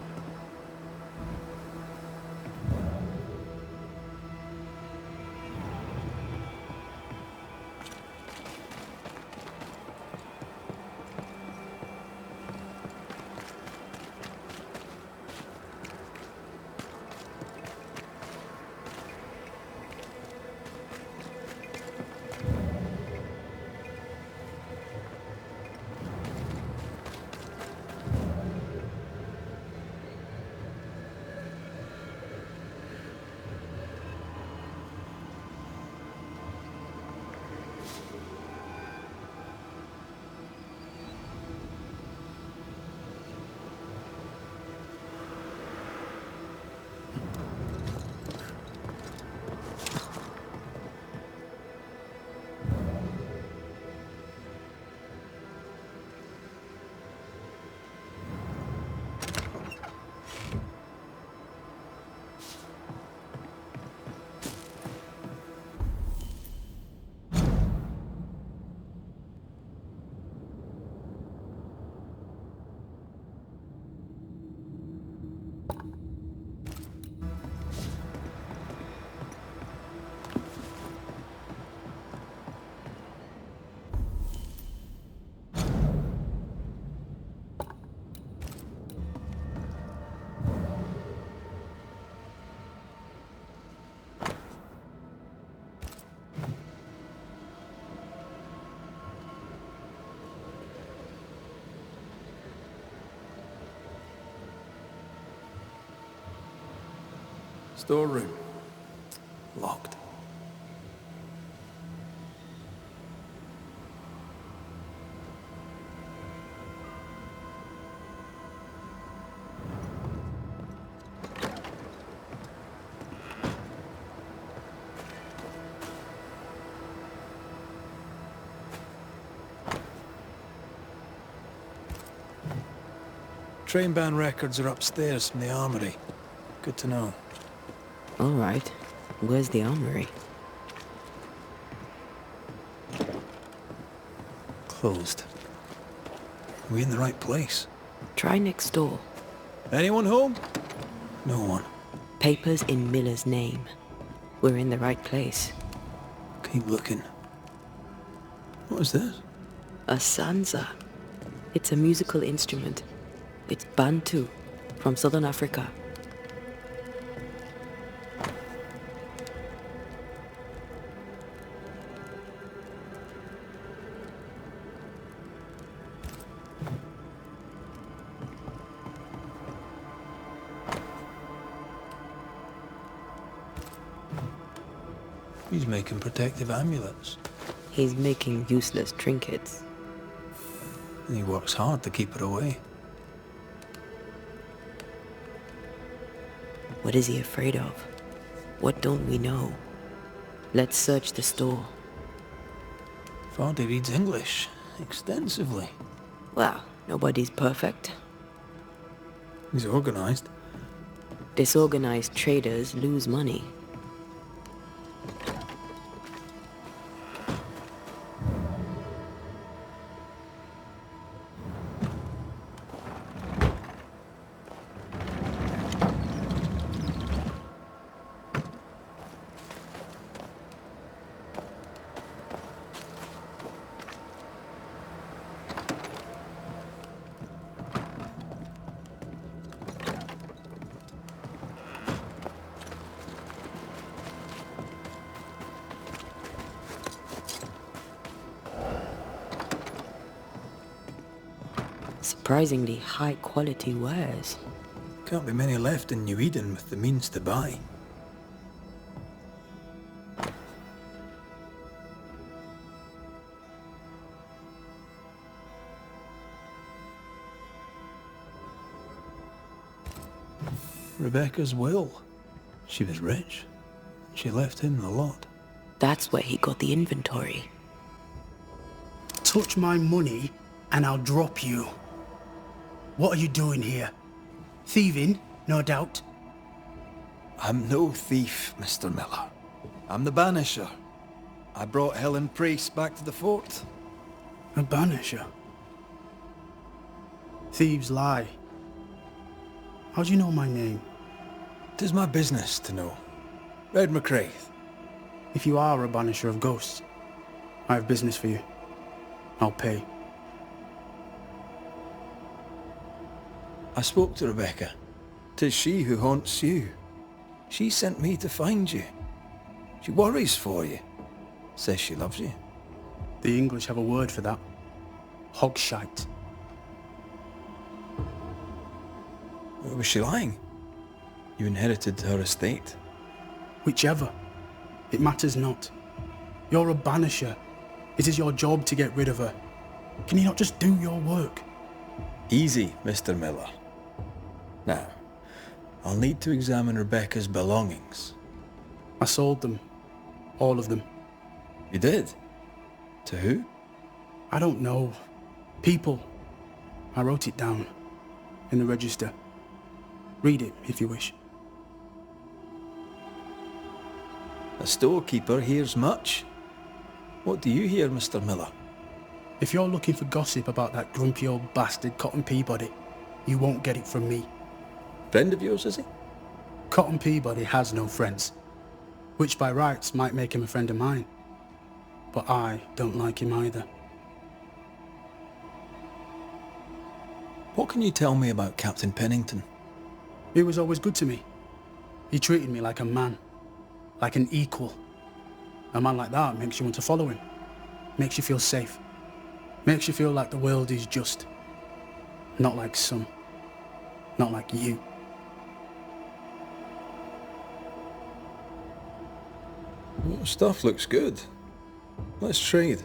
Storeroom. Locked. Train band records are upstairs from the armory. Good to know. All right. Where's the armory? Closed. Are we in the right place? Try next door. Anyone home? No one. Papers in Miller's name. We're in the right place. Keep looking. What is this? A sansa. It's a musical instrument. It's Bantu, from southern Africa. He's making protective amulets. He's making useless trinkets. And he works hard to keep it away. What is he afraid of? What don't we know? Let's search the store. Vardy reads English extensively. Well, nobody's perfect. He's organized. Disorganized traders lose money. Surprisingly high quality wares. Can't be many left in New Eden with the means to buy. Rebecca's will. She was rich. She left him the lot. That's where he got the inventory. Touch my money and I'll drop you. What are you doing here? Thieving, no doubt. I'm no thief, Mr. Miller. I'm the Banisher. I brought Helen Priest back to the fort. A banisher? Thieves lie. How do you know my name? 'Tis my business to know. Red McCraith. If you are a banisher of ghosts, I have business for you. I'll pay. I spoke to Rebecca. 'Tis she who haunts you. She sent me to find you. She worries for you. Says she loves you. The English have a word for that. Hogshite. Was she lying? You inherited her estate. Whichever. It matters not. You're a banisher. It is your job to get rid of her. Can you not just do your work? Easy, Mr. Miller. Now, I'll need to examine Rebecca's belongings. I sold them. All of them. You did? To who? I don't know. People. I wrote it down. In the register. Read it, if you wish. A storekeeper hears much. What do you hear, Mr. Miller? If you're looking for gossip about that grumpy old bastard Cotton Peabody, you won't get it from me. Friend of yours, is he? Cotton Peabody has no friends, which by rights might make him a friend of mine. But I don't like him either. What can you tell me about Captain Pennington? He was always good to me. He treated me like a man, like an equal. A man like that makes you want to follow him, makes you feel safe, makes you feel like the world is just. Not like some, not like you. Well, stuff looks good. Let's trade.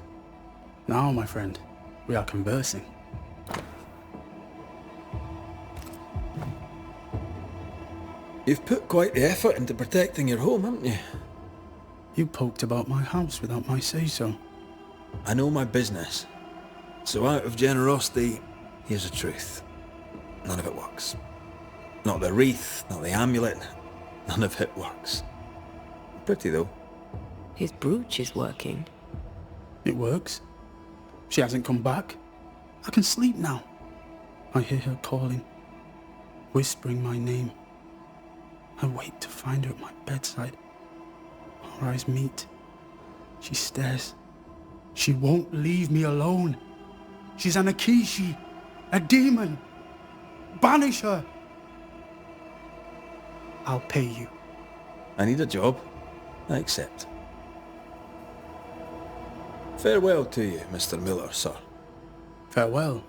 Now, my friend, we are conversing. You've put quite the effort into protecting your home, haven't you? You poked about my house without my say-so. I know my business. So out of generosity, here's the truth. None of it works. Not the wreath, not the amulet. None of it works. Pretty though. His brooch is working. It works. She hasn't come back. I can sleep now. I hear her calling, whispering my name. I wait to find her at my bedside. Our eyes meet. She stares. She won't leave me alone. She's an Akishi, a demon. Banish her. I'll pay you. I need a job. I accept. Farewell to you, Mr. Miller, sir. Farewell,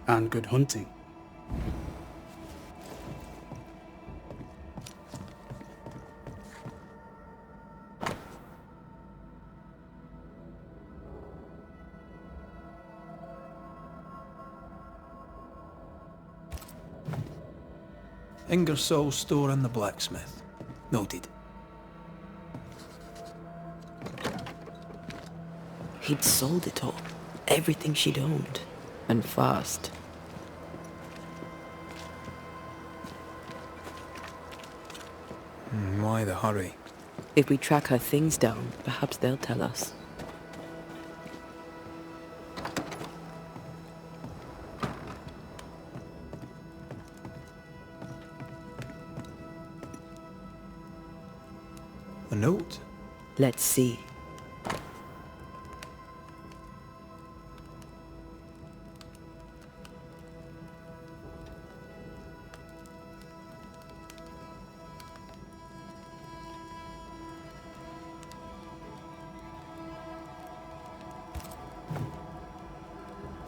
and good hunting. Ingersoll store in the blacksmith. Noted. He'd sold it all. Everything she'd owned. And fast. Why the hurry? If we track her things down, perhaps they'll tell us. A note? Let's see.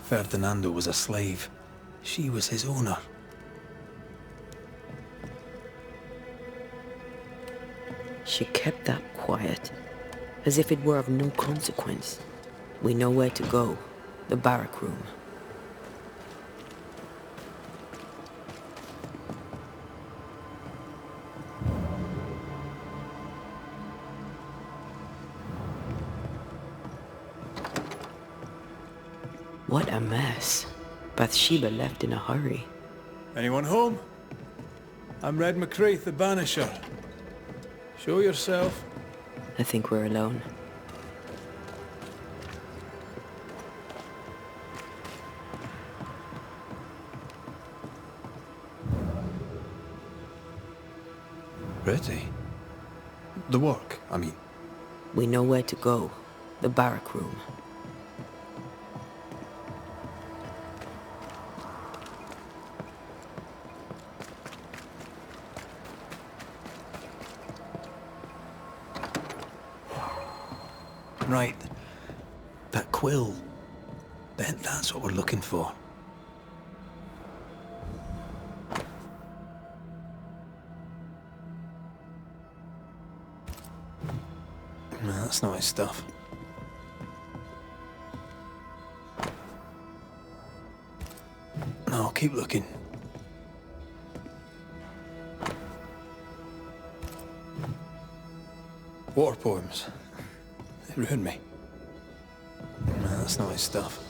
Ferdinando was a slave. She was his owner. She kept that quiet, as if it were of no consequence. We know where to go. The barrack room. What a mess. Bathsheba left in a hurry. Anyone home? I'm Red McCraith, the Banisher. Show yourself. I think we're alone. Pretty. The work, I mean. We know where to go. The barrack room. Right. That quill. Bet that's what we're looking for. No, that's not his stuff. No, keep looking. War poems. They ruined me. No, that's not his stuff.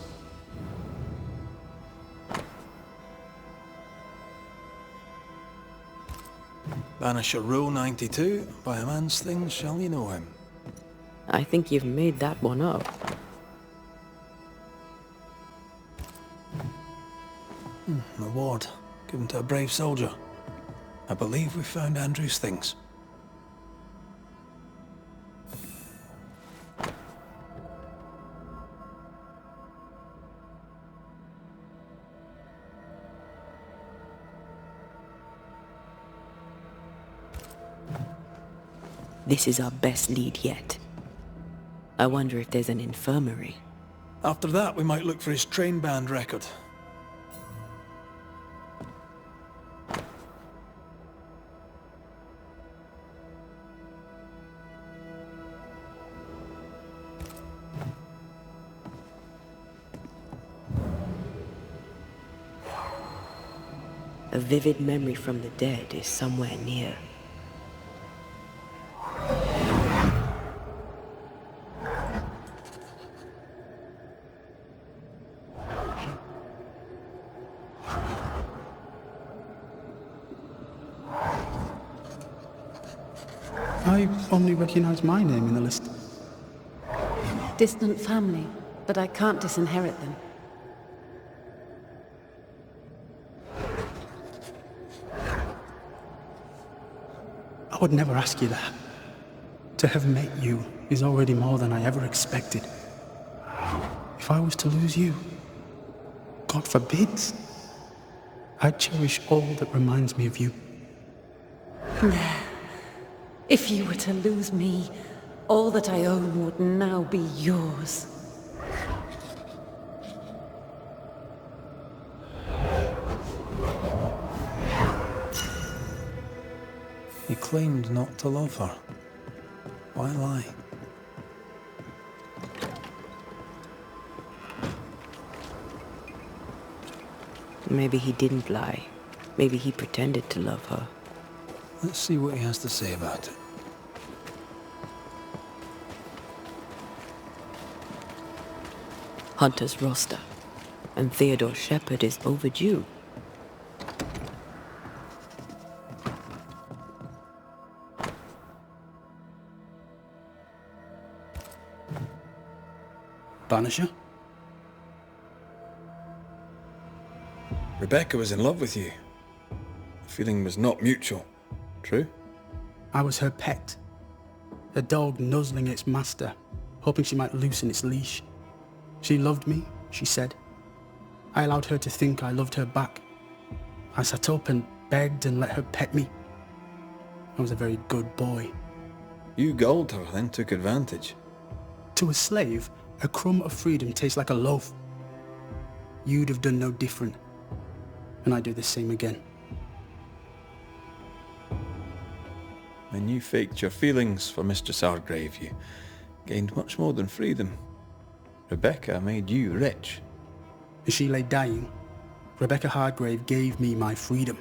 Banisher Row 92, by a man's things shall you know him. I think you've made that one up. An award given to a brave soldier. I believe we found Andrew's things. This is our best lead yet. I wonder if there's an infirmary. After that, we might look for his train band record. A vivid memory from the dead is somewhere near. I only recognize my name in the list. Distant family, but I can't disinherit them. I would never ask you that. To have met you is already more than I ever expected. If I was to lose you, God forbid, I'd cherish all that reminds me of you. If you were to lose me, all that I own would now be yours. He claimed not to love her. Why lie? Maybe he didn't lie. Maybe he pretended to love her. Let's see what he has to say about it. Hunter's roster. And Theodore Shepard is overdue. Banisher? Rebecca was in love with you. The feeling was not mutual. True? I was her pet. A dog nuzzling its master, hoping she might loosen its leash. She loved me, she said. I allowed her to think I loved her back. I sat up and begged and let her pet me. I was a very good boy. You gulled her, then took advantage. To a slave, a crumb of freedom tastes like a loaf. You'd have done no different. And I'd do the same again. When you faked your feelings for Mistress Argrave, you gained much more than freedom. Rebecca made you rich. As she lay dying, Rebecca Hargrave gave me my freedom.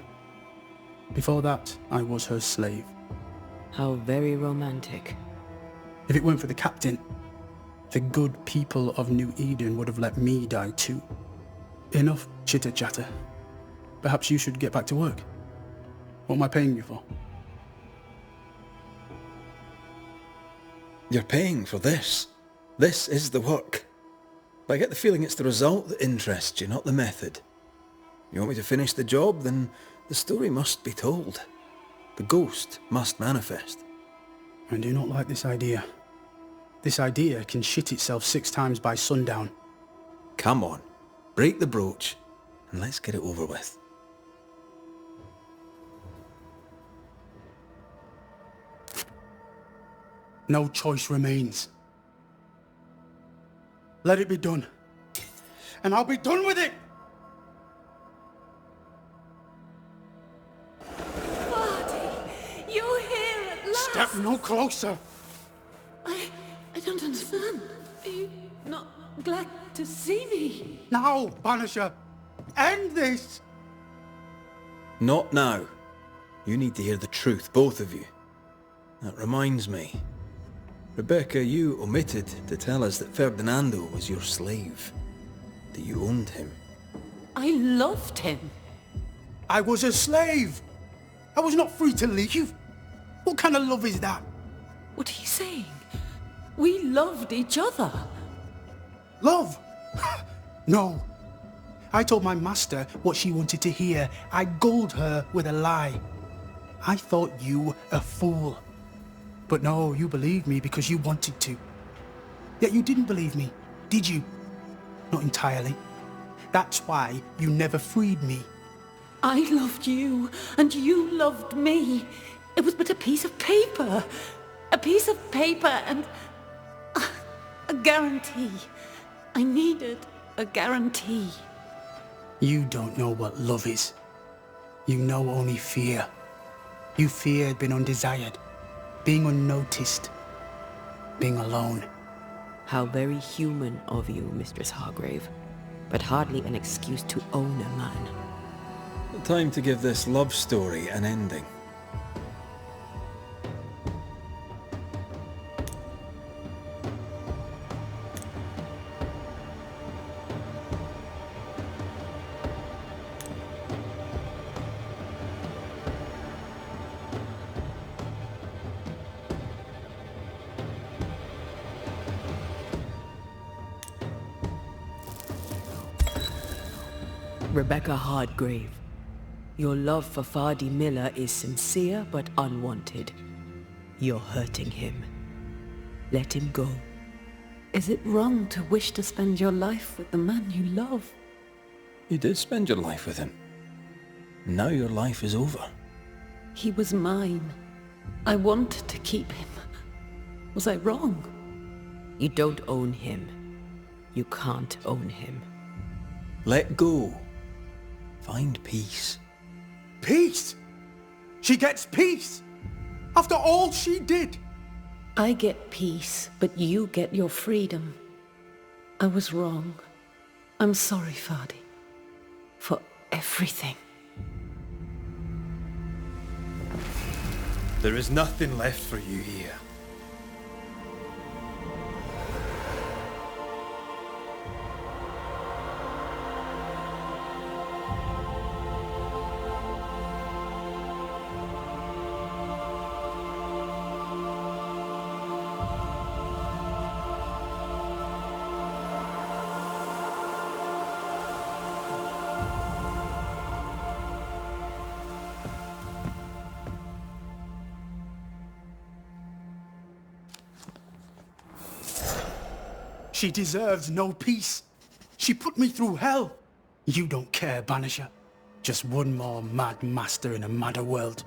Before that, I was her slave. How very romantic. If it weren't for the captain, the good people of New Eden would have let me die too. Enough chitter-chatter. Perhaps you should get back to work. What am I paying you for? You're paying for this. This is the work. But I get the feeling it's the result that interests you, not the method. You want me to finish the job, then the story must be told. The ghost must manifest. I do not like this idea. This idea can shit itself 6 times by sundown. Come on, break the brooch, and let's get it over with. No choice remains. Let it be done. And I'll be done with it! Marty, you're here at last! Step no closer! I don't understand. Are you not glad to see me? Now, Banisher! End this! Not now. You need to hear the truth, both of you. That reminds me. Rebecca, you omitted to tell us that Ferdinando was your slave. That you owned him. I loved him. I was a slave! I was not free to leave! What kind of love is that? What are you saying? We loved each other. Love? No. I told my master what she wanted to hear. I gulled her with a lie. I thought you a fool. But no, you believed me because you wanted to. Yet you didn't believe me, did you? Not entirely. That's why you never freed me. I loved you, and you loved me. It was but a piece of paper. A piece of paper and... a guarantee. I needed a guarantee. You don't know what love is. You know only fear. You feared being undesired, being unnoticed, being alone. How very human of you, Mistress Hargrave, but hardly an excuse to own a man. Time to give this love story an ending. Rebecca Hardgrave, your love for Fardy Miller is sincere but unwanted. You're hurting him. Let him go. Is it wrong to wish to spend your life with the man you love? You did spend your life with him. Now your life is over. He was mine. I wanted to keep him. Was I wrong? You don't own him. You can't own him. Let go. Find peace. Peace? She gets peace? After all she did? I get peace, but you get your freedom. I was wrong. I'm sorry, Fardy. For everything. There is nothing left for you here. She deserves no peace. She put me through hell. You don't care, Banisher. Just one more mad master in a madder world.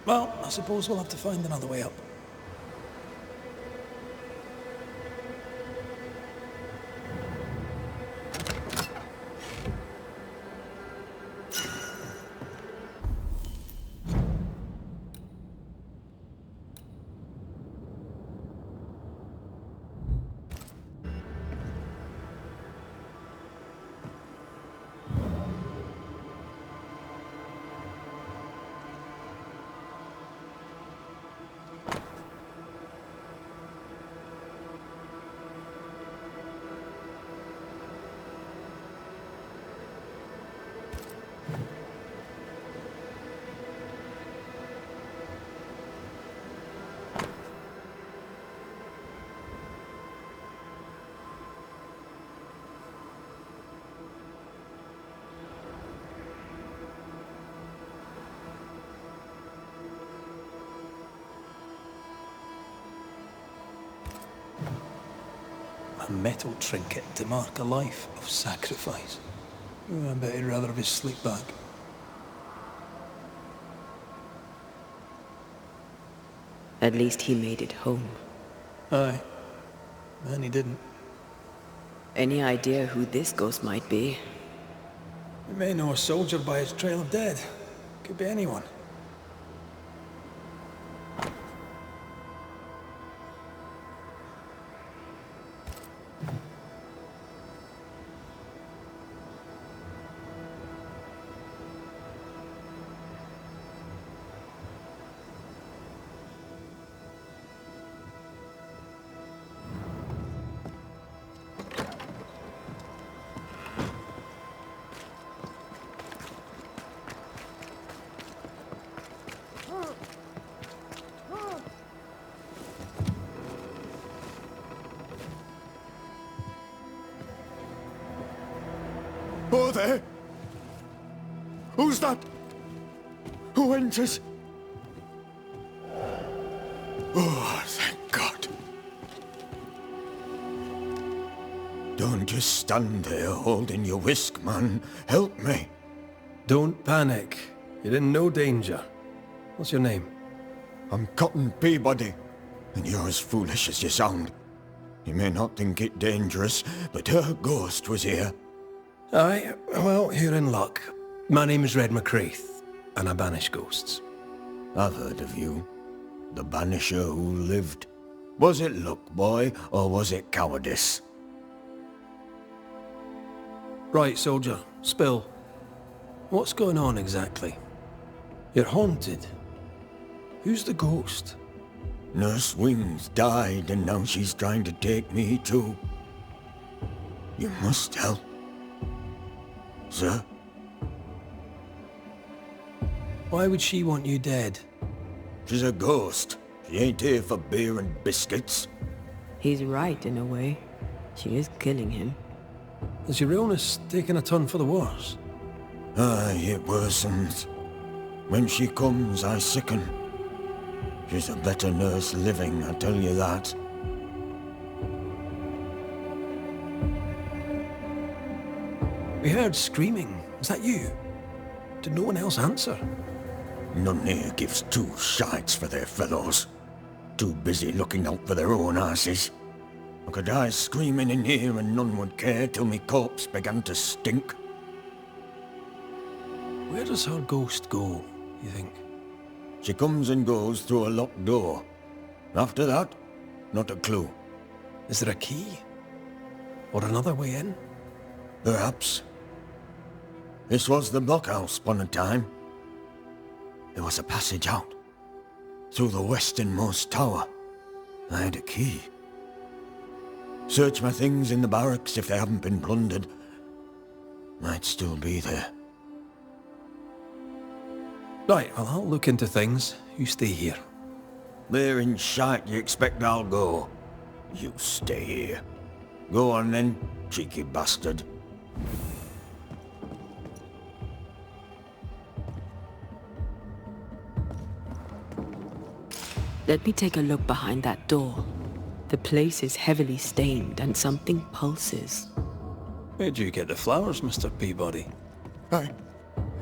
Well, I suppose we'll have to find another way up. A metal trinket to mark a life of sacrifice. Oh, I bet he'd rather have his sleep back. At least he made it home. Aye. And he didn't. Any idea who this ghost might be? We may know a soldier by his trail of dead. Could be anyone. Oh, there! Who's that? Who enters? Oh, thank God. Don't just stand there holding your whisk, man. Help me. Don't panic. You're in no danger. What's your name? I'm Cotton Peabody, and you're as foolish as you sound. You may not think it dangerous, but her ghost was here. Aye, well, you're in luck. My name's Red McCraith, and I banish ghosts. I've heard of you. The Banisher who lived. Was it luck, boy, or was it cowardice? Right, soldier, spill. What's going on exactly? You're haunted. Who's the ghost? Nurse Wings died, and now she's trying to take me too. You must help. Sir? Why would she want you dead? She's a ghost. She ain't here for beer and biscuits. He's right in a way. She is killing him. Is your illness taking a turn for the worse? Aye, it worsens. When she comes, I sicken. She's a better nurse living, I tell you that. We heard screaming. Is that you? Did no one else answer? None here gives two shites for their fellows. Too busy looking out for their own asses. I could die screaming in here and none would care till me corpse began to stink. Where does her ghost go, you think? She comes and goes through a locked door. After that, not a clue. Is there a key? Or another way in? Perhaps. This was the blockhouse upon a time. There was a passage out. Through the westernmost tower. I had a key. Search my things in the barracks if they haven't been plundered. Might still be there. Right, well, I'll look into things. You stay here. There in shite you expect I'll go. You stay here. Go on then, cheeky bastard. Let me take a look behind that door. The place is heavily stained and something pulses. Where'd you get the flowers, Mr. Peabody?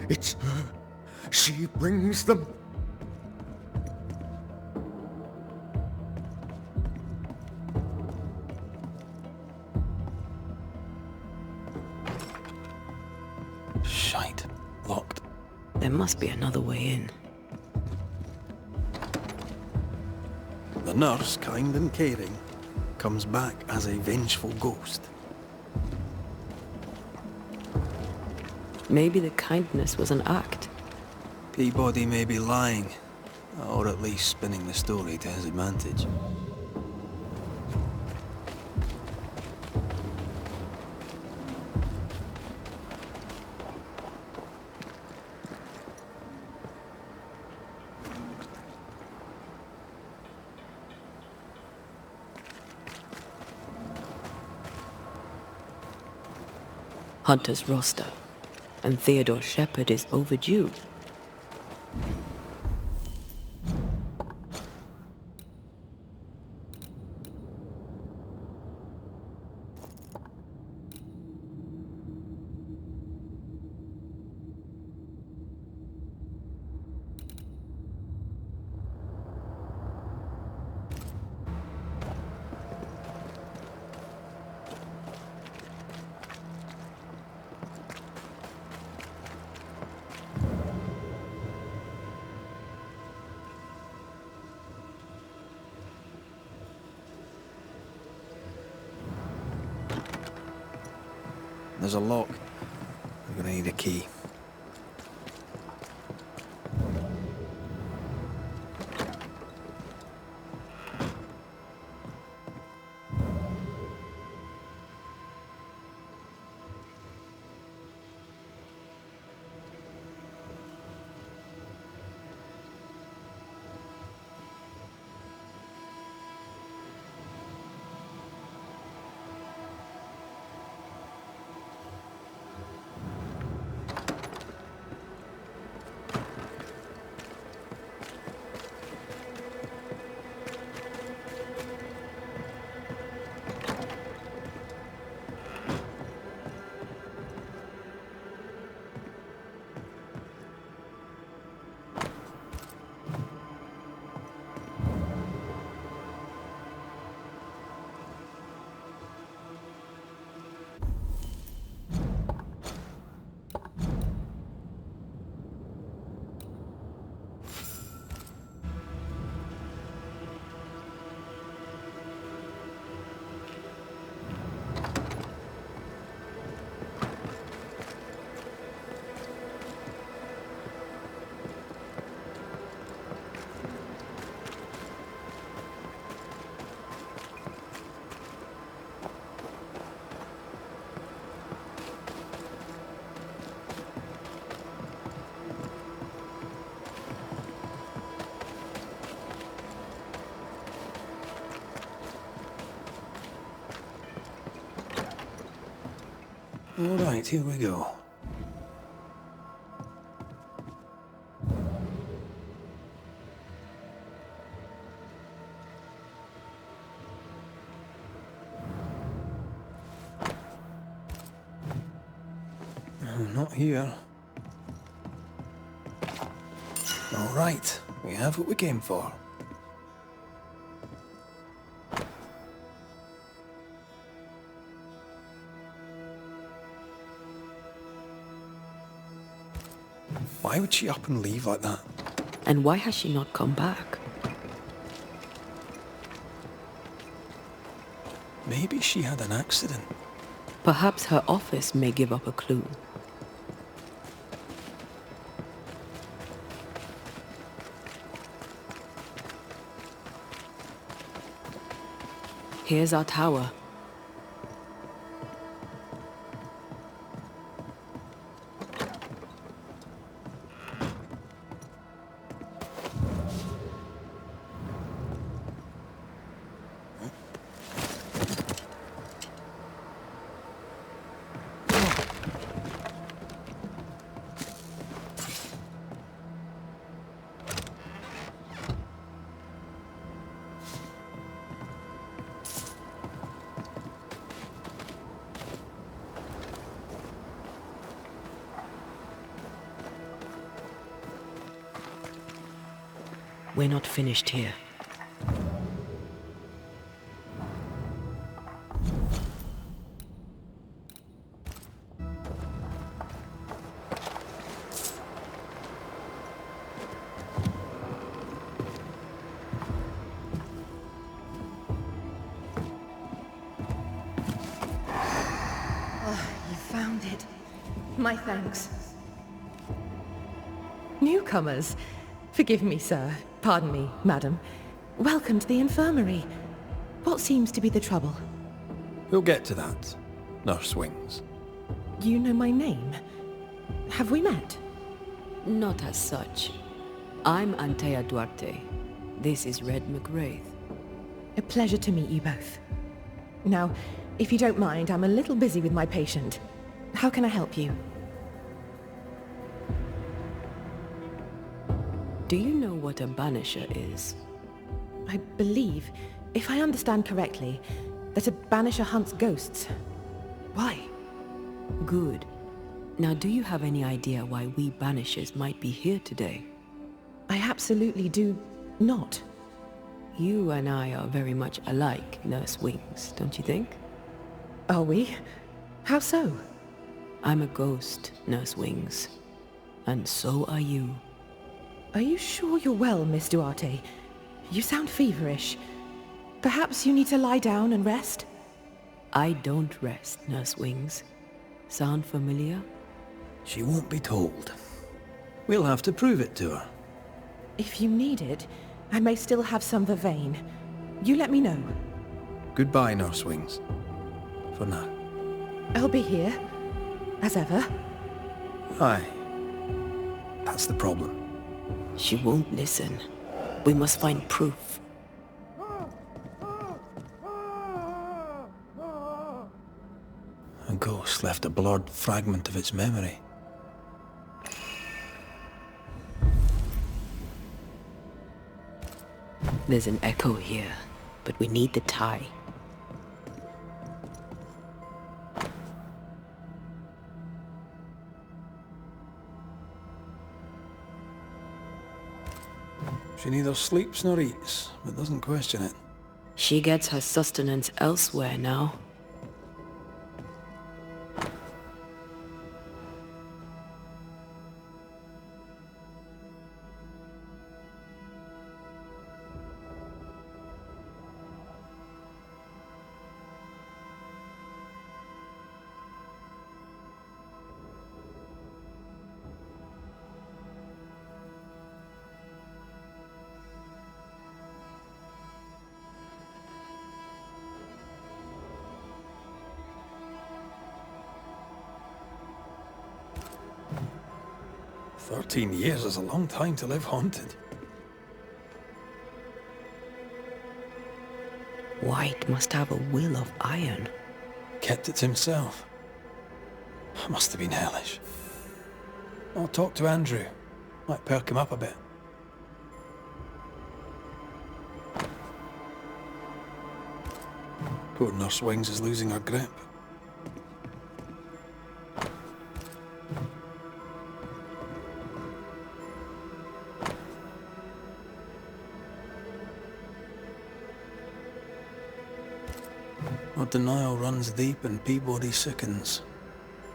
It's her. She brings them. Shite. Locked. There must be another way in. The nurse, kind and caring, comes back as a vengeful ghost. Maybe the kindness was an act. Peabody may be lying, or at least spinning the story to his advantage. Hunter's roster, and Theodore Shepard is overdue. There's a lock. I'm gonna need a key. All right, here we go. Not here. All right, we have what we came for. Why would she up and leave like that? And why has she not come back? Maybe she had an accident. Perhaps her office may give up a clue. Here's our tower. We're not finished here. You found it. My thanks. Newcomers. Forgive me, sir. Pardon me, madam. Welcome to the infirmary. What seems to be the trouble? We'll get to that, Nurse Wings. You know my name? Have we met? Not as such. I'm Antea Duarte. This is Red McWraith. A pleasure to meet you both. Now, if you don't mind, I'm a little busy with my patient. How can I help you? Do you know what a Banisher is? I believe, if I understand correctly, that a Banisher hunts ghosts. Why? Good. Now, do you have any idea why we Banishers might be here today? I absolutely do not. You and I are very much alike, Nurse Wings, don't you think? Are we? How so? I'm a ghost, Nurse Wings. And so are you. Are you sure you're well, Miss Duarte? You sound feverish. Perhaps you need to lie down and rest? I don't rest, Nurse Wings. Sound familiar? She won't be told. We'll have to prove it to her. If you need it, I may still have some vervain. You let me know. Goodbye, Nurse Wings. For now. I'll be here, as ever. Aye. That's the problem. She won't listen. We must find proof. A ghost left a blurred fragment of its memory. There's an echo here, but we need the tie. She neither sleeps nor eats, but doesn't question it. She gets her sustenance elsewhere now. "13 years is a long time to live haunted." White must have a will of iron. Kept it to himself. Must have been hellish. I'll talk to Andrew. Might perk him up a bit. Poor Nurse Wings is losing her grip. Her denial runs deep and Peabody sickens.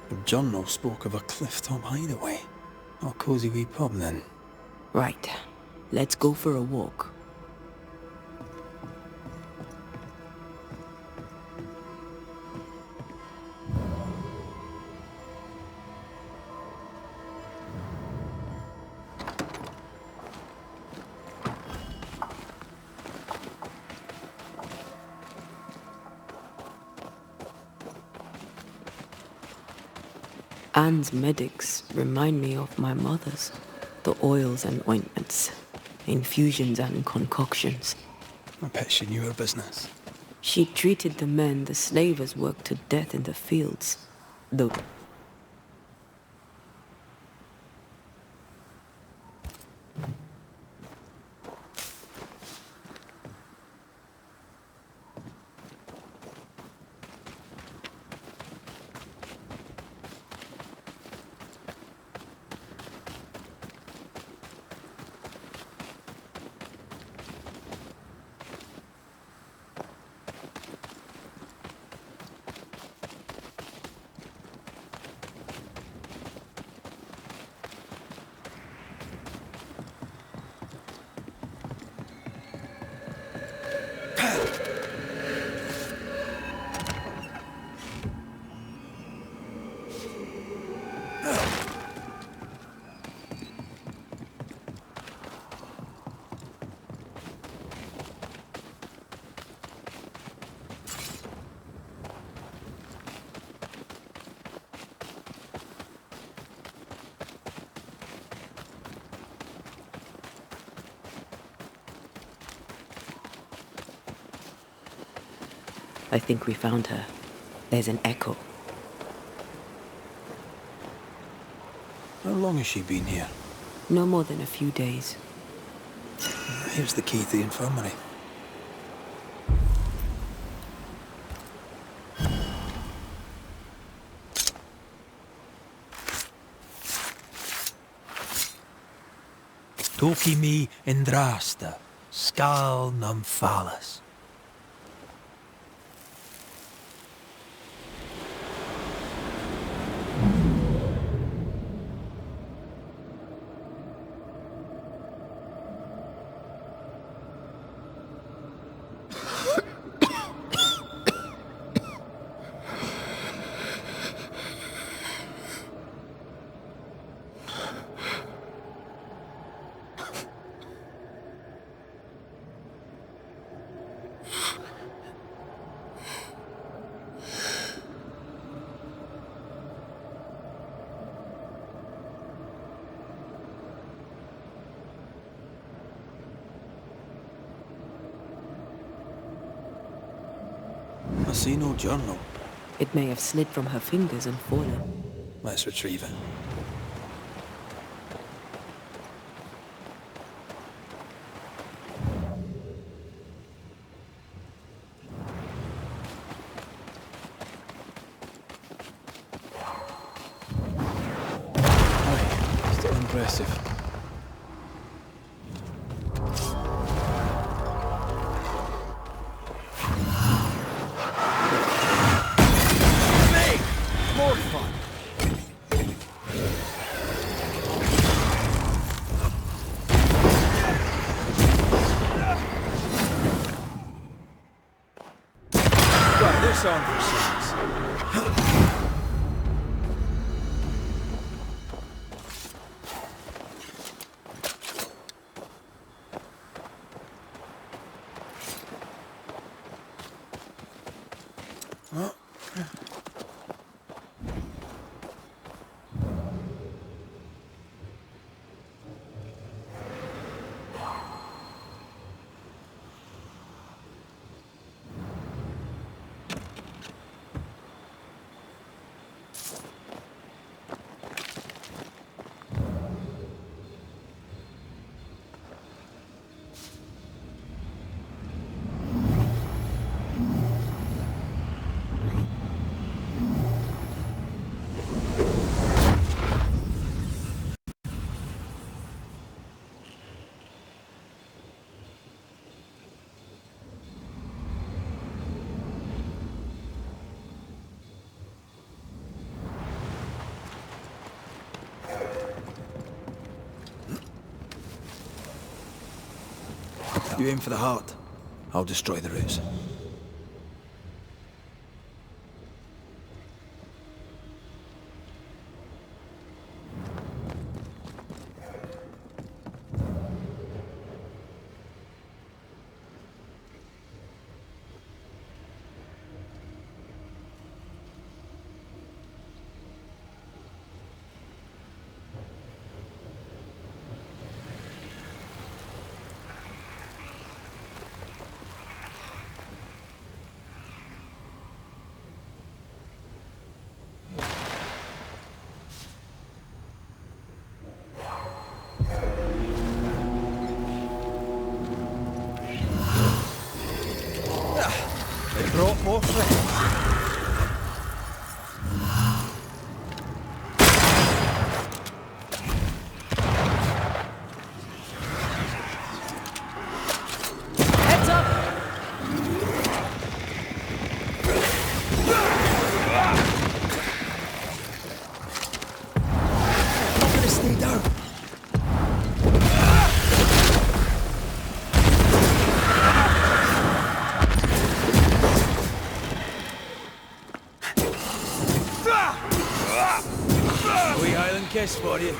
The journal spoke of a clifftop hideaway. A cosy wee pub then. Right. Let's go for a walk. Anne's medics remind me of my mother's. The oils and ointments, infusions and concoctions. I bet she knew her business. She treated the men the slavers worked to death in the fields, though... I think we found her. There's an echo. How long has she been here? No more than a few days. Here's the key to the infirmary. Toki mi indrasta, skal nymphalis. I see no journal. It may have slid from her fingers and fallen. Let's retrieve it. Aye, still impressive. More fun. Got this on for six. You aim for the heart. I'll destroy the roots. It brought more friends. Heads up! I'm gonna stay down. Wee Highland kiss for you.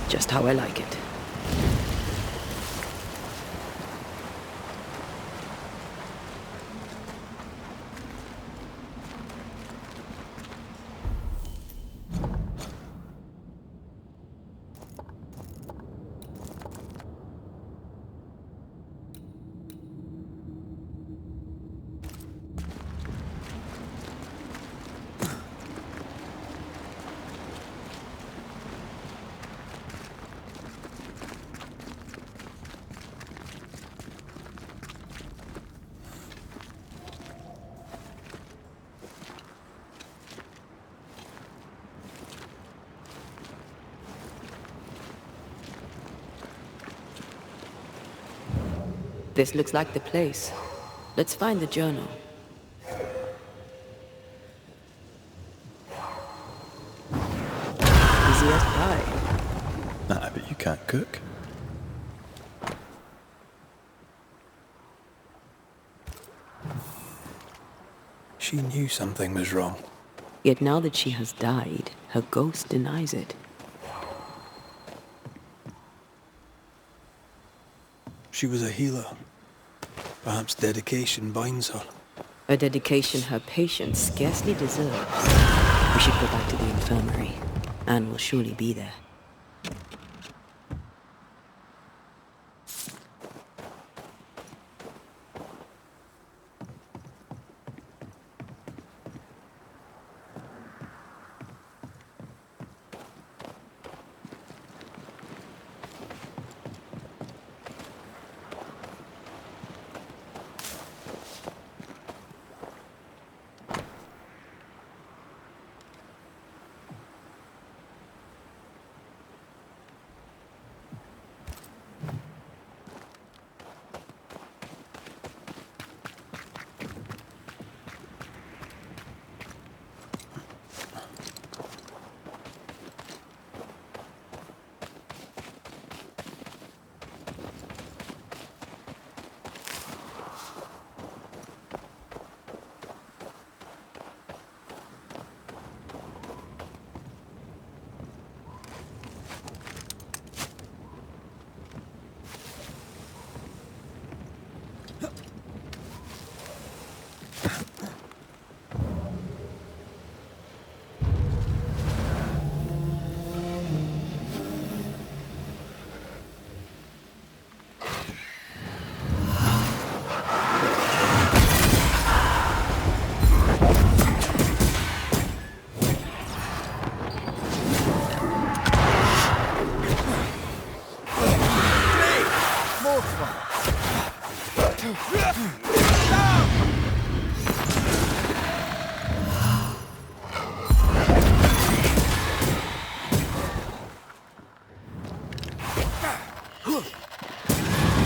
Just how I like it. This looks like the place. Let's find the journal. Easy as pie. Nah, but you can't cook. She knew something was wrong. Yet now that she has died, her ghost denies it. She was a healer. Perhaps dedication binds her. A dedication her patients scarcely deserves. We should go back to the infirmary. Anne will surely be there.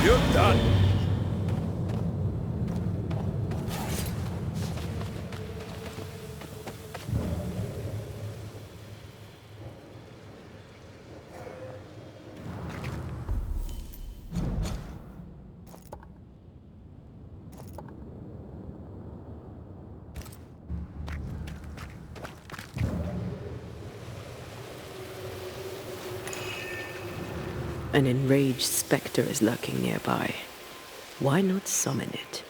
You're done. An enraged spectre is lurking nearby. Why not summon it?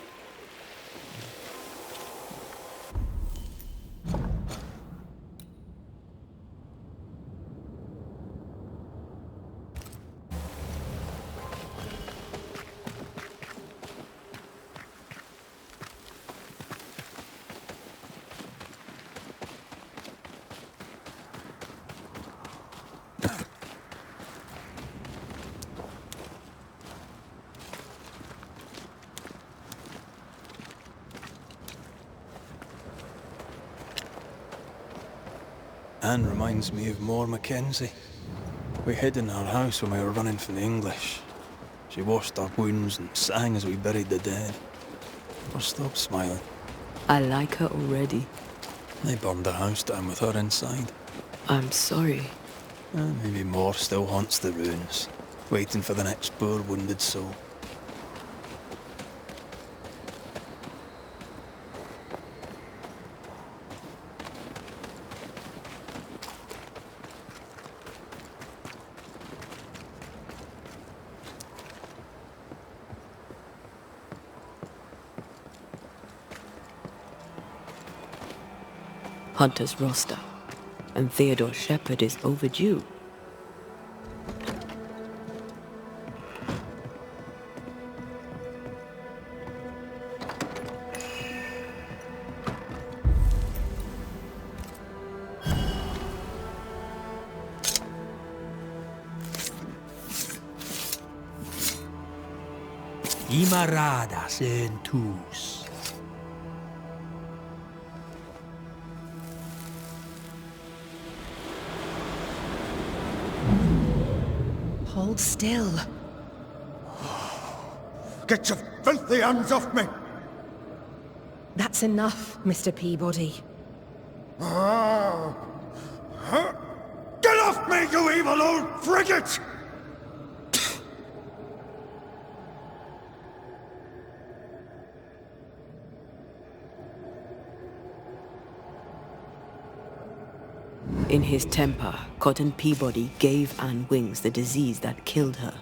Anne reminds me of More Mackenzie. We hid in her house when we were running from the English. She washed our wounds and sang as we buried the dead. Or stopped smiling. I like her already. They burned her house down with her inside. I'm sorry. Maybe More still haunts the ruins, waiting for the next poor wounded soul. Hunter's roster, and Theodore Shepard is overdue. Imaradas en tus. Hold still. Get your filthy hands off me! That's enough, Mr. Peabody. Get off me, you evil old frigate! In his temper, Cotton Peabody gave Anne Wings the disease that killed her.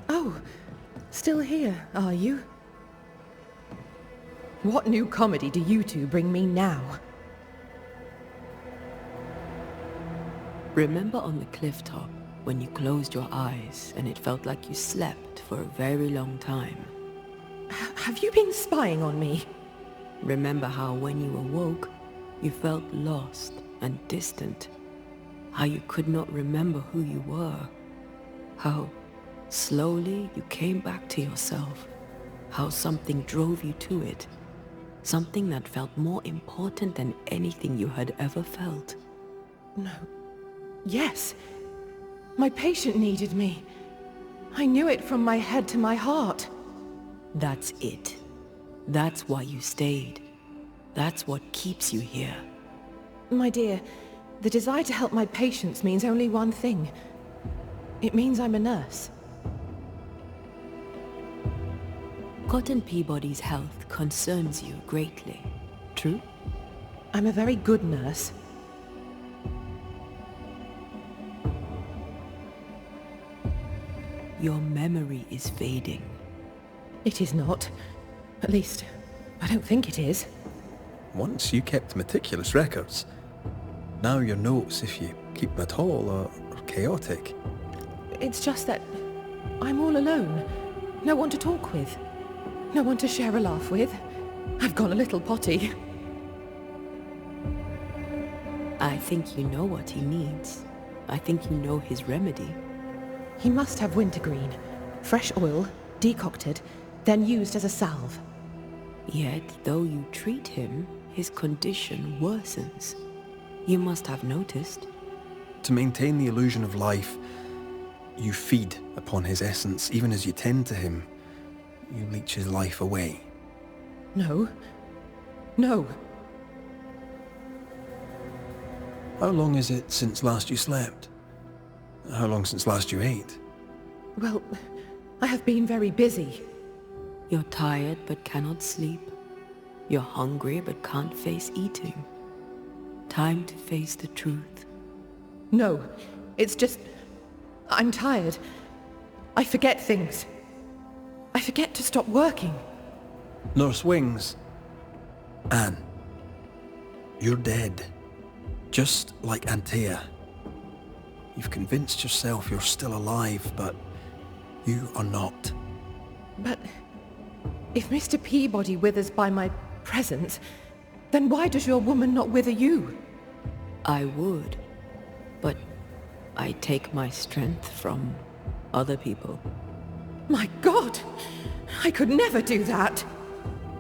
Oh, still here, are you? What new comedy do you two bring me now? Remember on the cliff top when you closed your eyes and it felt like you slept for a very long time? Have you been spying on me? Remember how when you awoke, you felt lost and distant? How you could not remember who you were? How slowly you came back to yourself? How something drove you to it? Something that felt more important than anything you had ever felt? No. Yes. My patient needed me. I knew it from my head to my heart. That's it. That's why you stayed. That's what keeps you here. My dear, the desire to help my patients means only one thing. It means I'm a nurse. Cotton Peabody's health concerns you greatly, true? I'm a very good nurse. Your memory is fading. It is not. At least, I don't think it is. Once you kept meticulous records. Now your notes, if you keep them at all, are chaotic. It's just that I'm all alone. No one to talk with. No one to share a laugh with. I've gone a little potty. I think you know what he needs. I think you know his remedy. He must have wintergreen. Fresh oil, decocted, then used as a salve. Yet, though you treat him, his condition worsens. You must have noticed. To maintain the illusion of life, you feed upon his essence. Even as you tend to him, you leech his life away. No. No. How long is it since last you slept? How long since last you ate? Well, I have been very busy. You're tired but cannot sleep. You're hungry but can't face eating. Time to face the truth. No, it's just... I'm tired. I forget things. I forget to stop working. Nurse Wings. Anne. You're dead. Just like Antea. You've convinced yourself you're still alive, but you are not. But if Mr. Peabody withers by my presence, then why does your woman not wither you? I would, but I take my strength from other people. My God! I could never do that!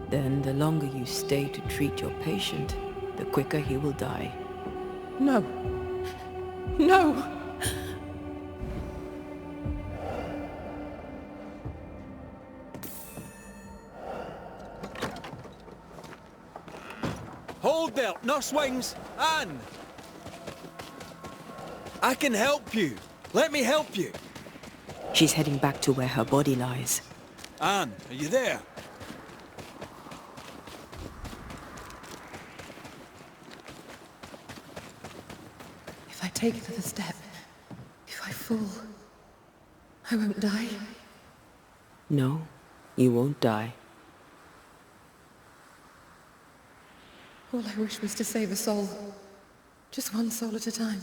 Then the longer you stay to treat your patient, the quicker he will die. No. No! Hold there, Nurse Wings! Anne! I can help you. Let me help you. She's heading back to where her body lies. Anne, are you there? If I take another step, if I fall, I won't die. No, you won't die. All I wish was to save a soul. Just one soul at a time.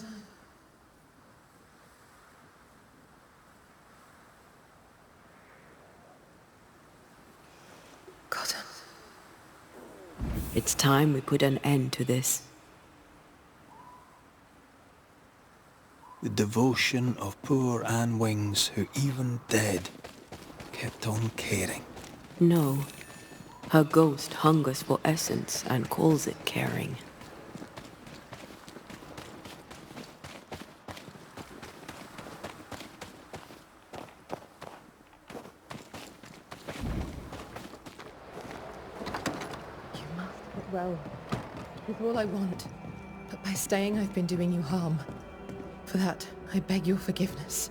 Cotton. It's time we put an end to this. The devotion of poor Anne Wings, who even dead, kept on caring. No. Her ghost hungers for essence and calls it caring. You must get well. It's all I want. But by staying, I've been doing you harm. For that, I beg your forgiveness.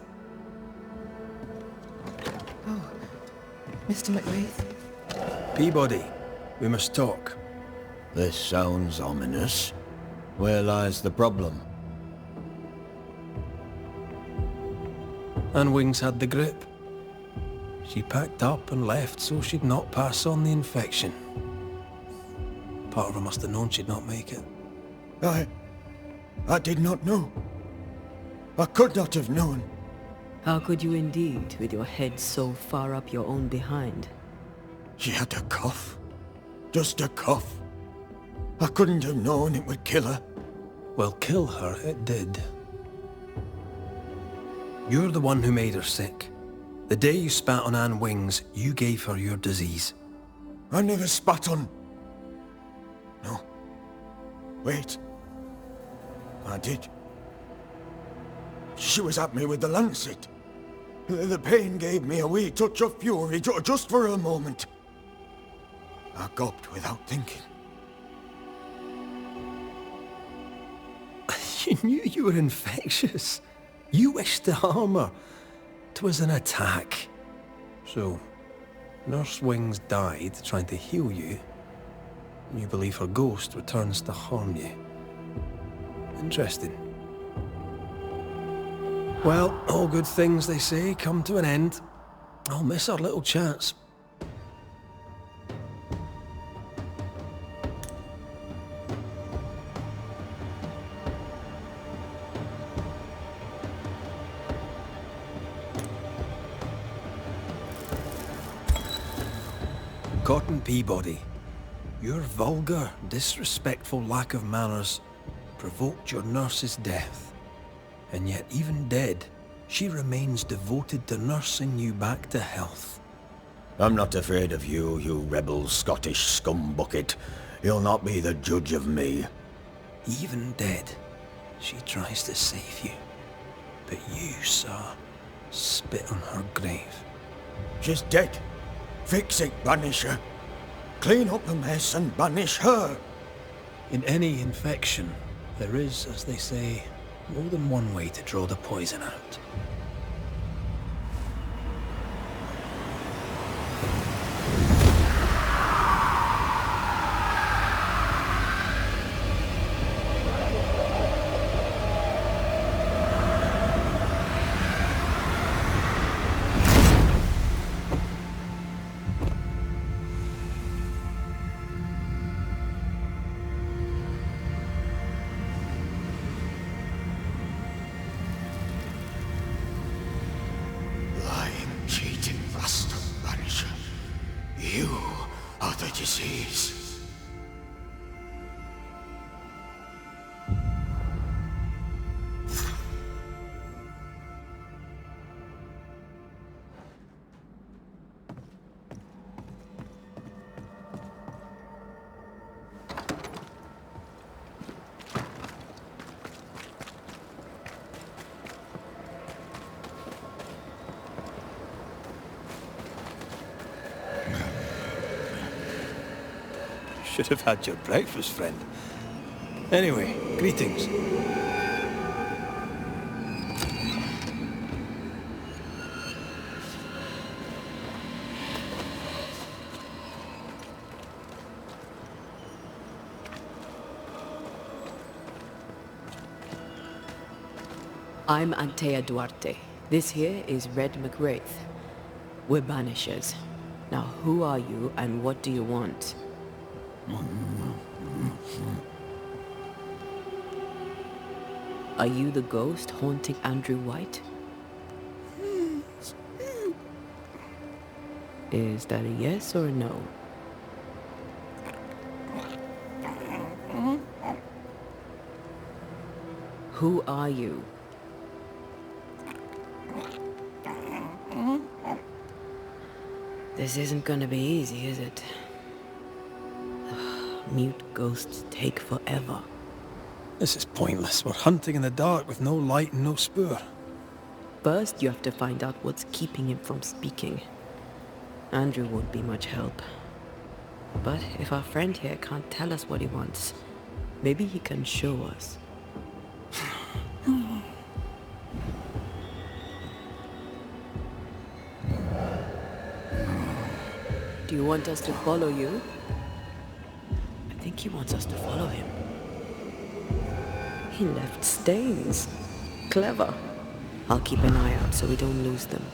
Oh, Mr. McWraith? Peabody, we must talk. This sounds ominous. Where lies the problem? Anne Wings had the grip. She packed up and left so she'd not pass on the infection. Part of her must have known she'd not make it. I did not know. I could not have known. How could you indeed, with your head so far up your own behind? She had a cough. Just a cough. I couldn't have known it would kill her. Well, kill her it did. You're the one who made her sick. The day you spat on Anne Wings, you gave her your disease. I never spat on... No. Wait. I did. She was at me with the lancet. The pain gave me a wee touch of fury, just for a moment. I gulped without thinking. You knew you were infectious. You wished to harm her. 'Twas an attack. So, Nurse Wings died trying to heal you. You believe her ghost returns to harm you. Interesting. Well, all good things, they say, come to an end. I'll miss our little chats. Cotton Peabody, your vulgar, disrespectful lack of manners provoked your nurse's death. And yet, even dead, she remains devoted to nursing you back to health. I'm not afraid of you, you rebel Scottish scumbucket. You'll not be the judge of me. Even dead, she tries to save you. But you, sir, spit on her grave. She's dead. Fix it, Banisher. Clean up the mess and banish her. In any infection, there is, as they say, more than one way to draw the poison out. You are the disease. Should have had your breakfast, friend. Anyway, greetings. I'm Antea Duarte. This here is Red McWraith. We're Banishers. Now who are you and what do you want? Are you the ghost haunting Andrew White? Is that a yes or a no? Who are you? This isn't gonna be easy, is it? Mute ghosts take forever. This is pointless. We're hunting in the dark with no light and no spoor. First, you have to find out what's keeping him from speaking. Andrew won't be much help. But if our friend here can't tell us what he wants, maybe he can show us. Do you want us to follow you? I think he wants us to follow him. He left stains. Clever. I'll keep an eye out so we don't lose them.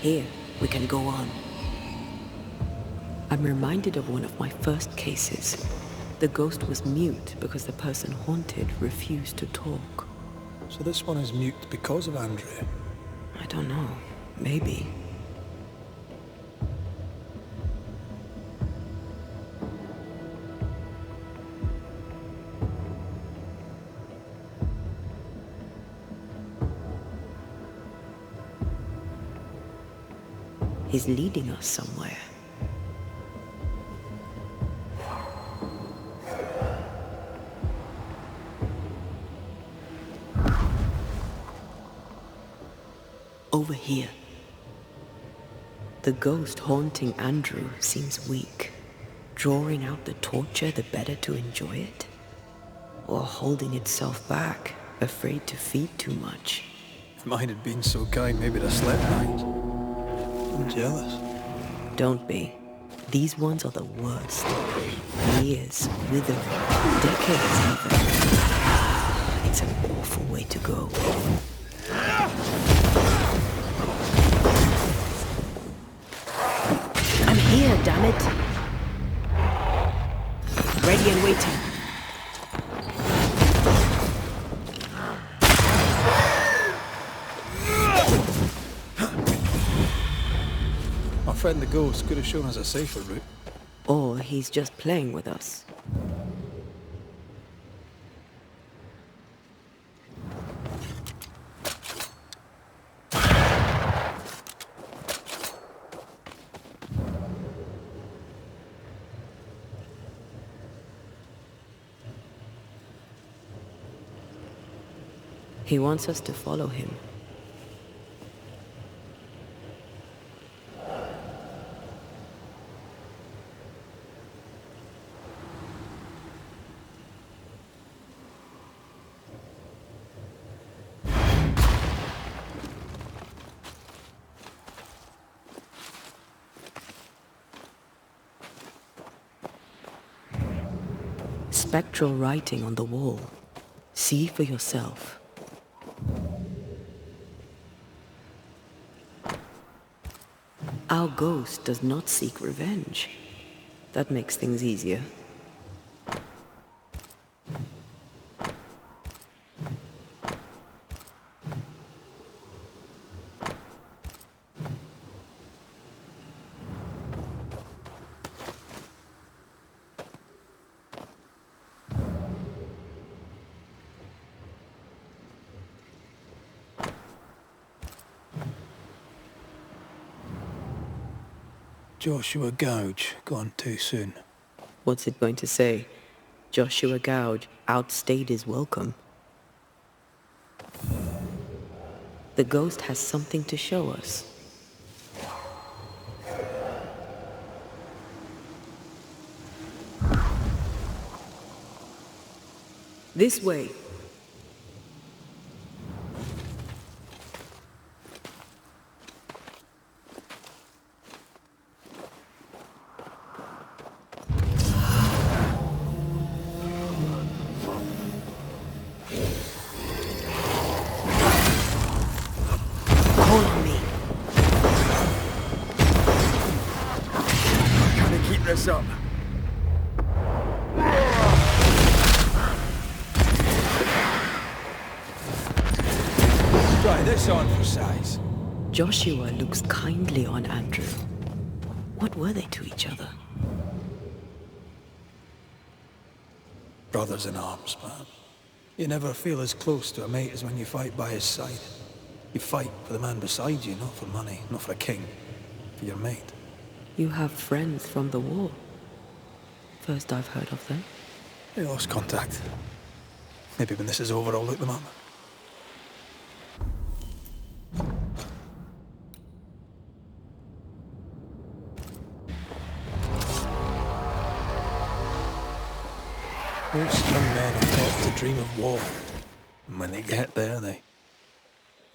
Here, we can go on. I'm reminded of one of my first cases. The ghost was mute because the person haunted refused to talk. So this one is mute because of Andrew? I don't know. Maybe. He's leading us somewhere. Over here. The ghost haunting Andrew seems weak. Drawing out the torture the better to enjoy it? Or holding itself back, afraid to feed too much? If mine had been so kind, maybe I'd have slept night. I'm jealous. Don't be. These ones are the worst. Years, withering, decades even. It's an awful way to go. I'm here, damn it! Ready and waiting. Our friend the ghost could have shown us a safer route. Or he's just playing with us. He wants us to follow him. Spectral writing on the wall. See for yourself. Our ghost does not seek revenge. That makes things easier. Joshua Gouge, gone too soon. What's it going to say? Joshua Gouge outstayed his welcome. The ghost has something to show us. This way. Up. this on for size? Joshua looks kindly on Andrew. What were they to each other? Brothers in arms, man. You never feel as close to a mate as when you fight by his side. You fight for the man beside you, not for money, not for a king. For your mate. You have friends from the war. First I've heard of them. They lost contact. Maybe when this is over, I'll look them up. Most young men are taught to dream of war. And when they get there, they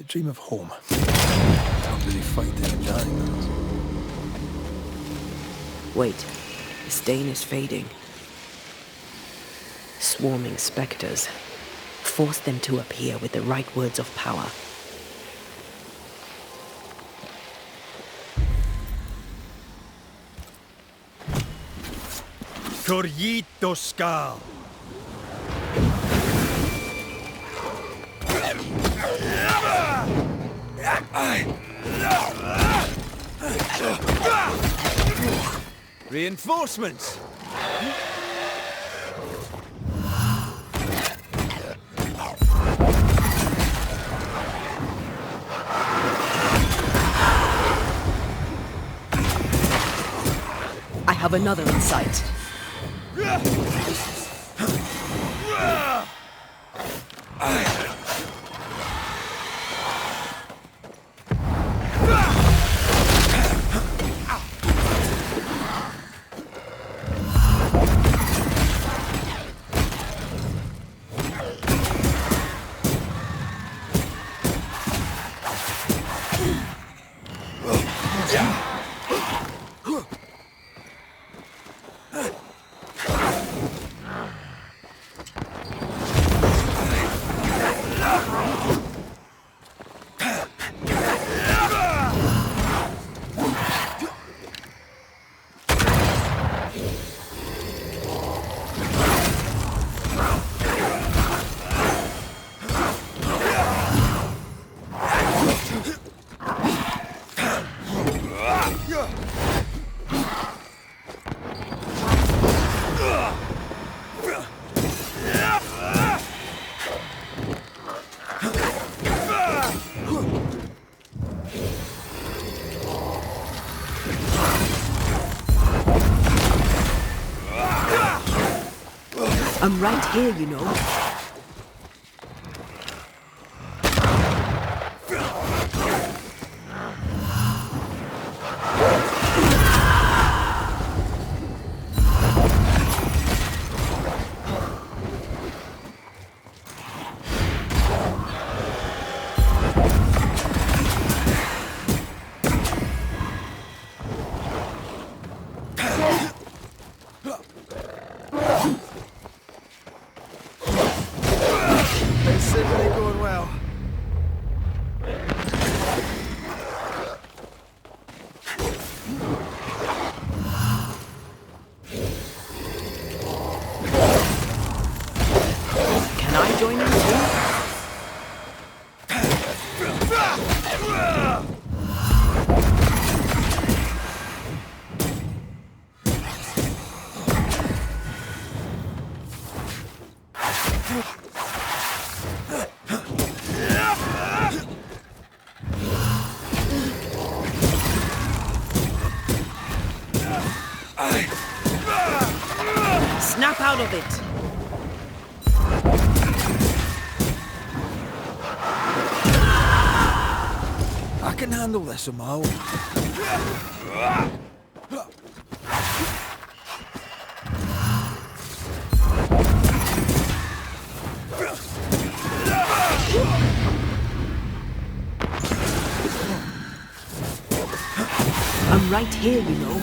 dream of home. Not really fighting and dying. Wait, the stain is fading. Swarming specters. Force them to appear with the right words of power. Corrito Skal. Reinforcements! I have another in sight. I'm right here, you know. Snap out of it! I can handle this on my own. I'm right here, you know.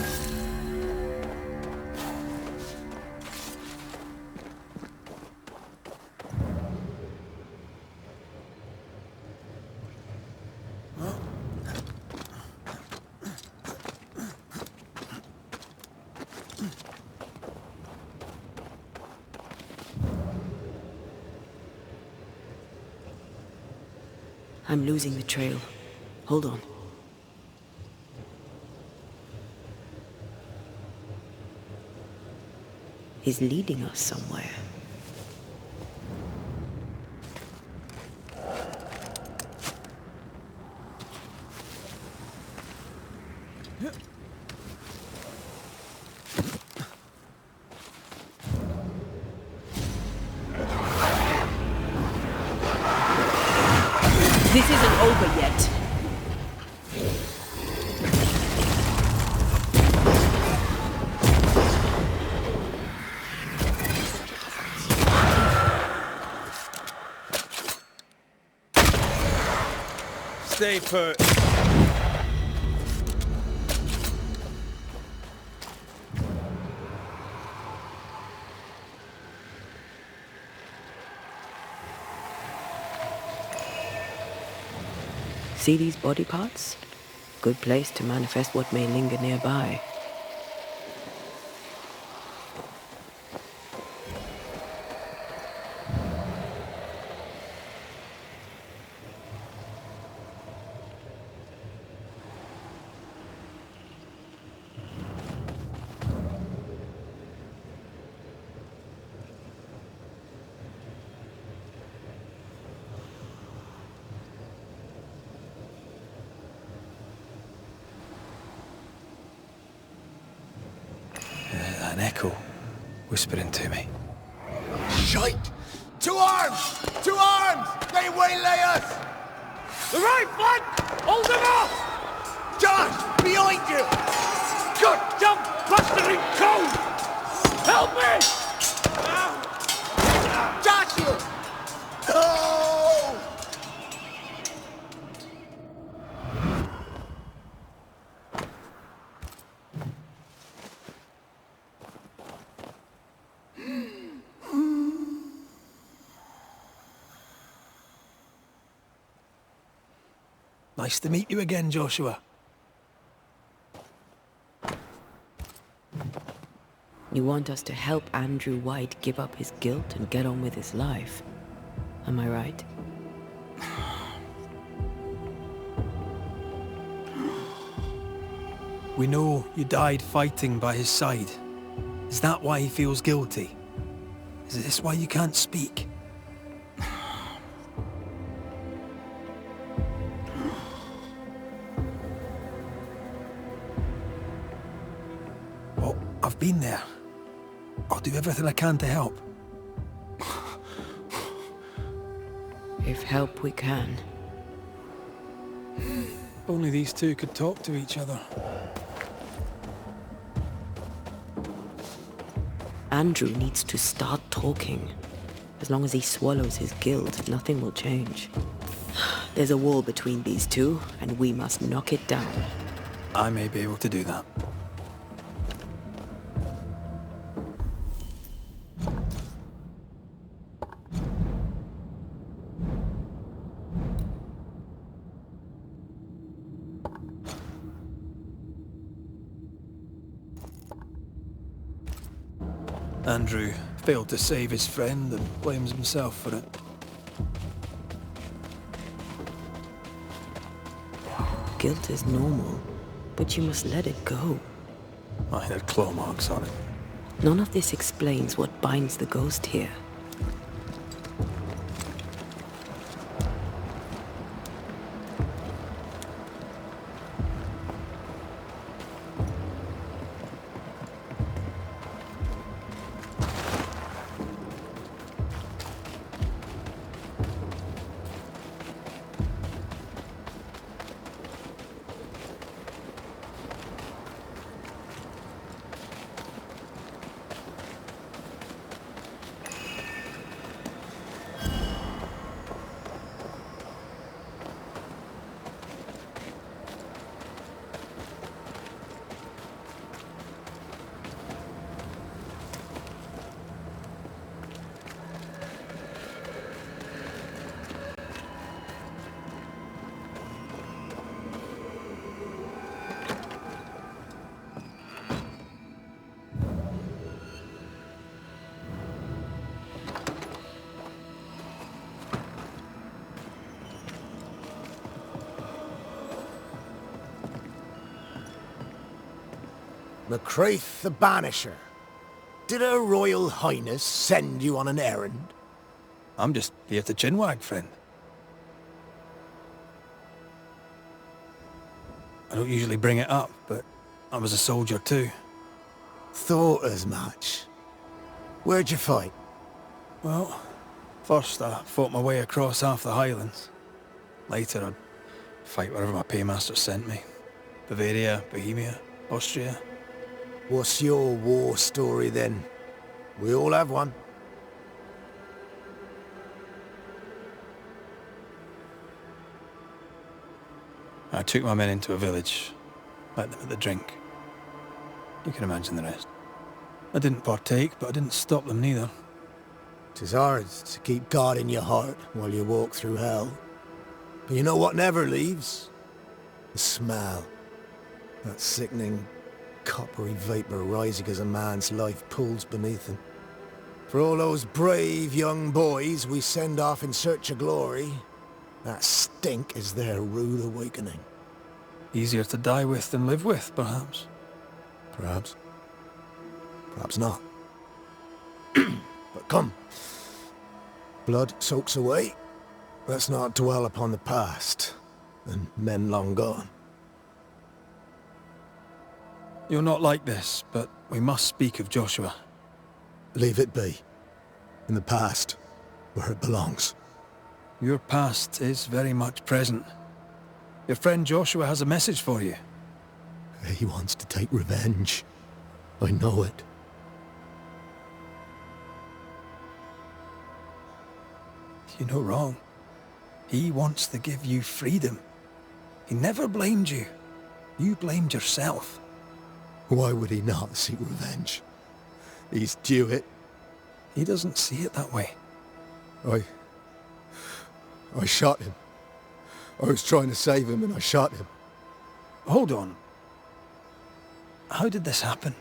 I'm losing the trail. Hold on. He's leading us somewhere. This isn't over yet. Stay put. See these body parts? Good place to manifest what may linger nearby. An echo whispering to me. Shite! To arms! To arms! They waylay us! The right flank! Hold them off! Josh! Behind you! Goddamn blustering cold! Help me! Joshua! Oh! Nice to meet you again, Joshua. You want us to help Andrew White give up his guilt and get on with his life. Am I right? We know you died fighting by his side. Is that why he feels guilty? Is this why you can't speak? Well, I've been there. I'll do everything I can to help. If help we can. Only these two could talk to each other. Andrew needs to start talking. As long as he swallows his guilt, nothing will change. There's a wall between these two, and we must knock it down. I may be able to do that. Andrew failed to save his friend and blames himself for it. Guilt is normal, but you must let it go. I had claw marks on it. None of this explains what binds the ghost here. McCraith the Banisher. Did Her Royal Highness send you on an errand? I'm just here to chinwag, friend. I don't usually bring it up, but I was a soldier too. Thought as much. Where'd you fight? Well, first I fought my way across half the Highlands. Later I'd fight wherever my paymaster sent me. Bavaria, Bohemia, Austria. What's your war story then? We all have one. I took my men into a village, let them at the drink. You can imagine the rest. I didn't partake, but I didn't stop them neither. 'Tis hard to keep God in your heart while you walk through hell. But you know what never leaves? The smell. That sickening, coppery vapour rising as a man's life pulls beneath him. For all those brave young boys we send off in search of glory, that stink is their rude awakening. Easier to die with than live with, perhaps. Perhaps. Perhaps not. But come. Blood soaks away. Let's not dwell upon the past, and men long gone. You're not like this, but we must speak of Joshua. Leave it be. In the past, where it belongs. Your past is very much present. Your friend Joshua has a message for you. He wants to take revenge. I know it. You're no wrong. He wants to give you freedom. He never blamed you. You blamed yourself. Why would he not seek revenge? He's due it. He doesn't see it that way. I shot him. I was trying to save him and I shot him. Hold on. How did this happen?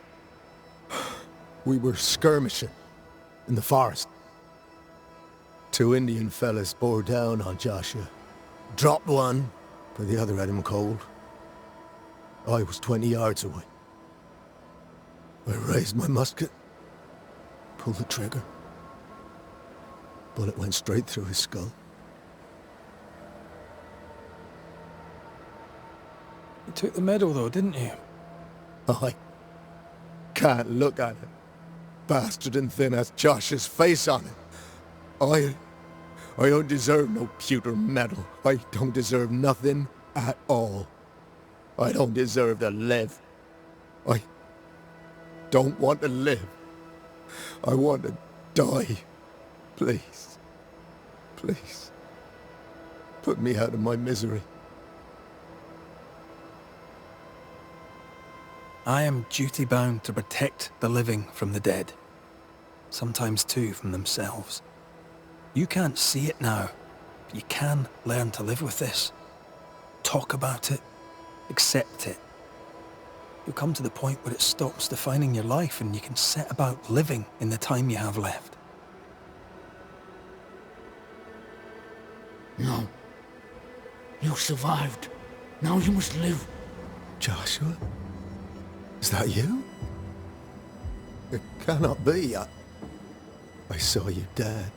We were skirmishing in the forest. 2 Indian fellas bore down on Joshua. Dropped one, but the other had him cold. I was 20 yards away. I raised my musket, pulled the trigger. Bullet went straight through his skull. You took the medal though, didn't you? I can't look at it. Bastard and thin has Josh's face on it. I don't deserve no pewter medal. I don't deserve nothing at all. I don't deserve to live. I don't want to live. I want to die. Please. Please. Put me out of my misery. I am duty-bound to protect the living from the dead. Sometimes too from themselves. You can't see it now, but you can learn to live with this. Talk about it. Accept it. You'll come to the point where it stops defining your life and you can set about living in the time you have left. No. You survived. Now you must live. Joshua? Is that you? It cannot be. I saw you dead.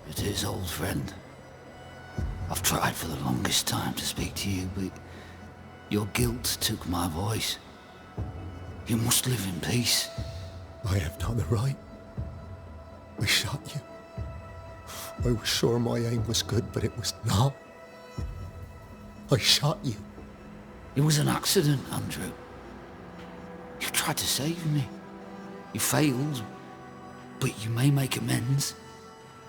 It is, old friend. I've tried for the longest time to speak to you, but your guilt took my voice. You must live in peace. I have done the right. I shot you. I was sure my aim was good, but it was not. I shot you. It was an accident, Andrew. You tried to save me. You failed, but you may make amends.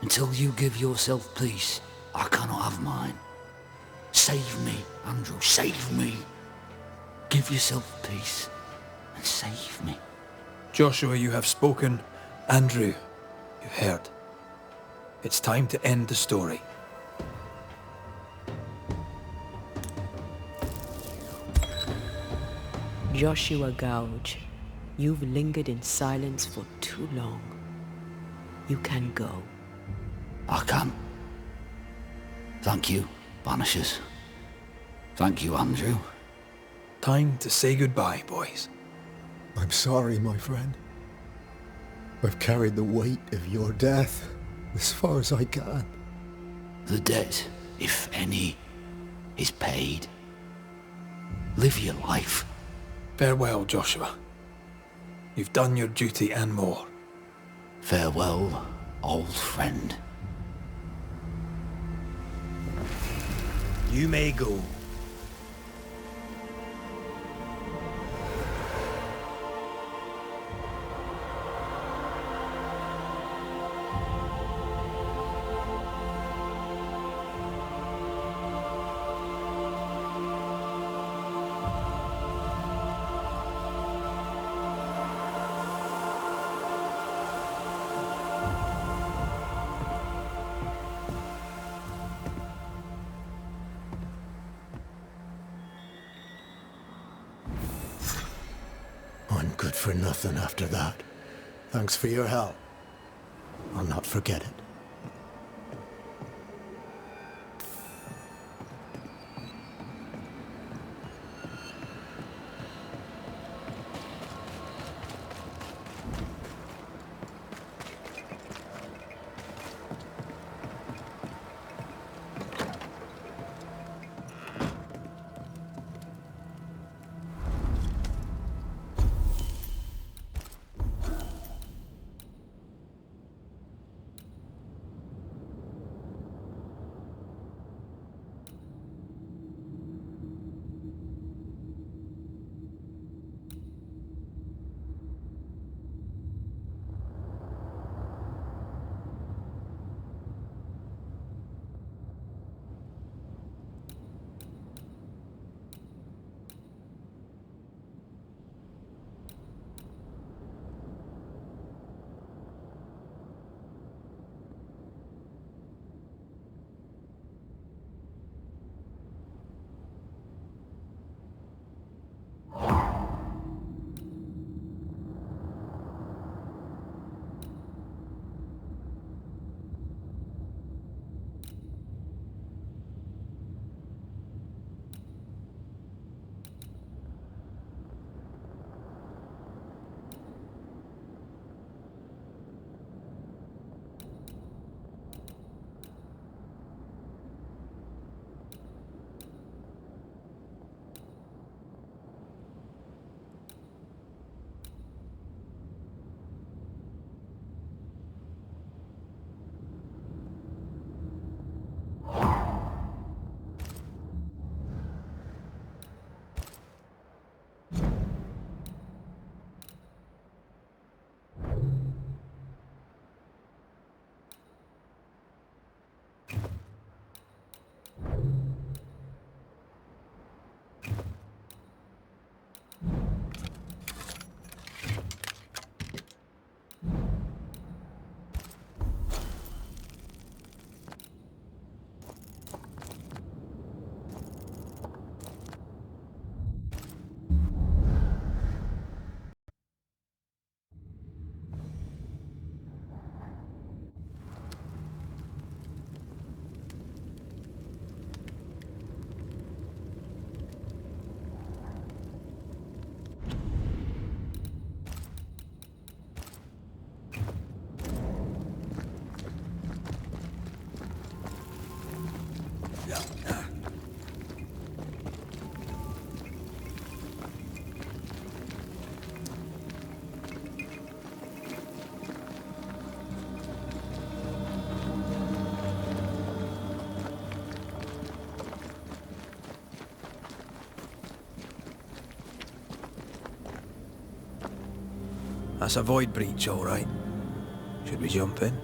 Until you give yourself peace, I cannot have mine. Save me, Andrew, save me. Give yourself peace and save me. Joshua, you have spoken. Andrew, you've heard. It's time to end the story. Joshua Gouge, you've lingered in silence for too long. You can go. I can. Thank you, Banishers. Thank you, Andrew. Time to say goodbye, boys. I'm sorry, my friend. I've carried the weight of your death as far as I can. The debt, if any, is paid. Live your life. Farewell, Joshua. You've done your duty and more. Farewell, old friend. You may go. I'm good for nothing after that. Thanks for your help. I'll not forget it. That's a void breach, all right. Should we jump in?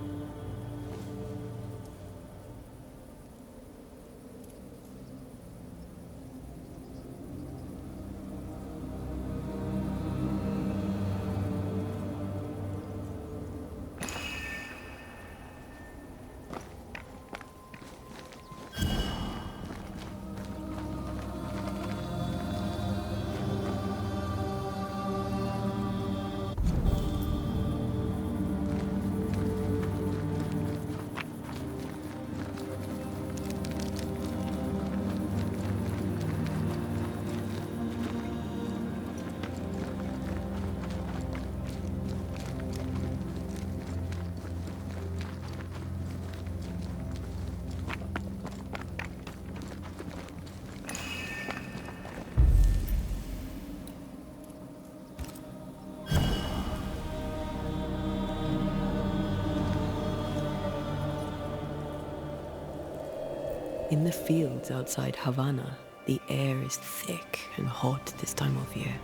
In the fields outside Havana, the air is thick and hot this time of year.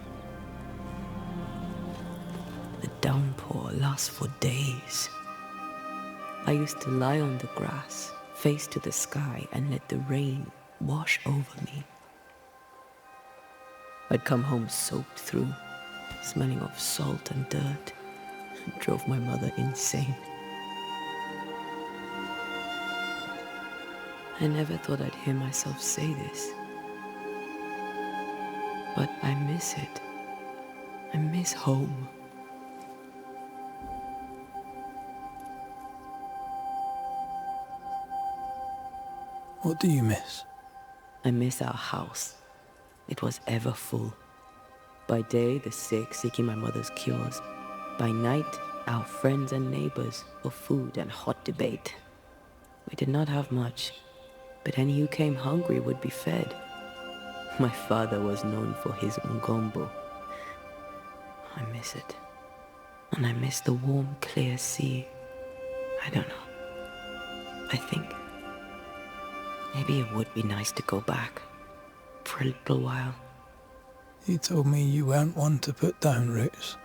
The downpour lasts for days. I used to lie on the grass, face to the sky, and let the rain wash over me. I'd come home soaked through, smelling of salt and dirt. It drove my mother insane. I never thought I'd hear myself say this. But I miss it. I miss home. What do you miss? I miss our house. It was ever full. By day, the sick seeking my mother's cures. By night, our friends and neighbors for food and hot debate. We did not have much, but any who came hungry would be fed. My father was known for his ngombo. I miss it. And I miss the warm, clear sea. I don't know. I think maybe it would be nice to go back for a little while. You told me you weren't one to put down roots.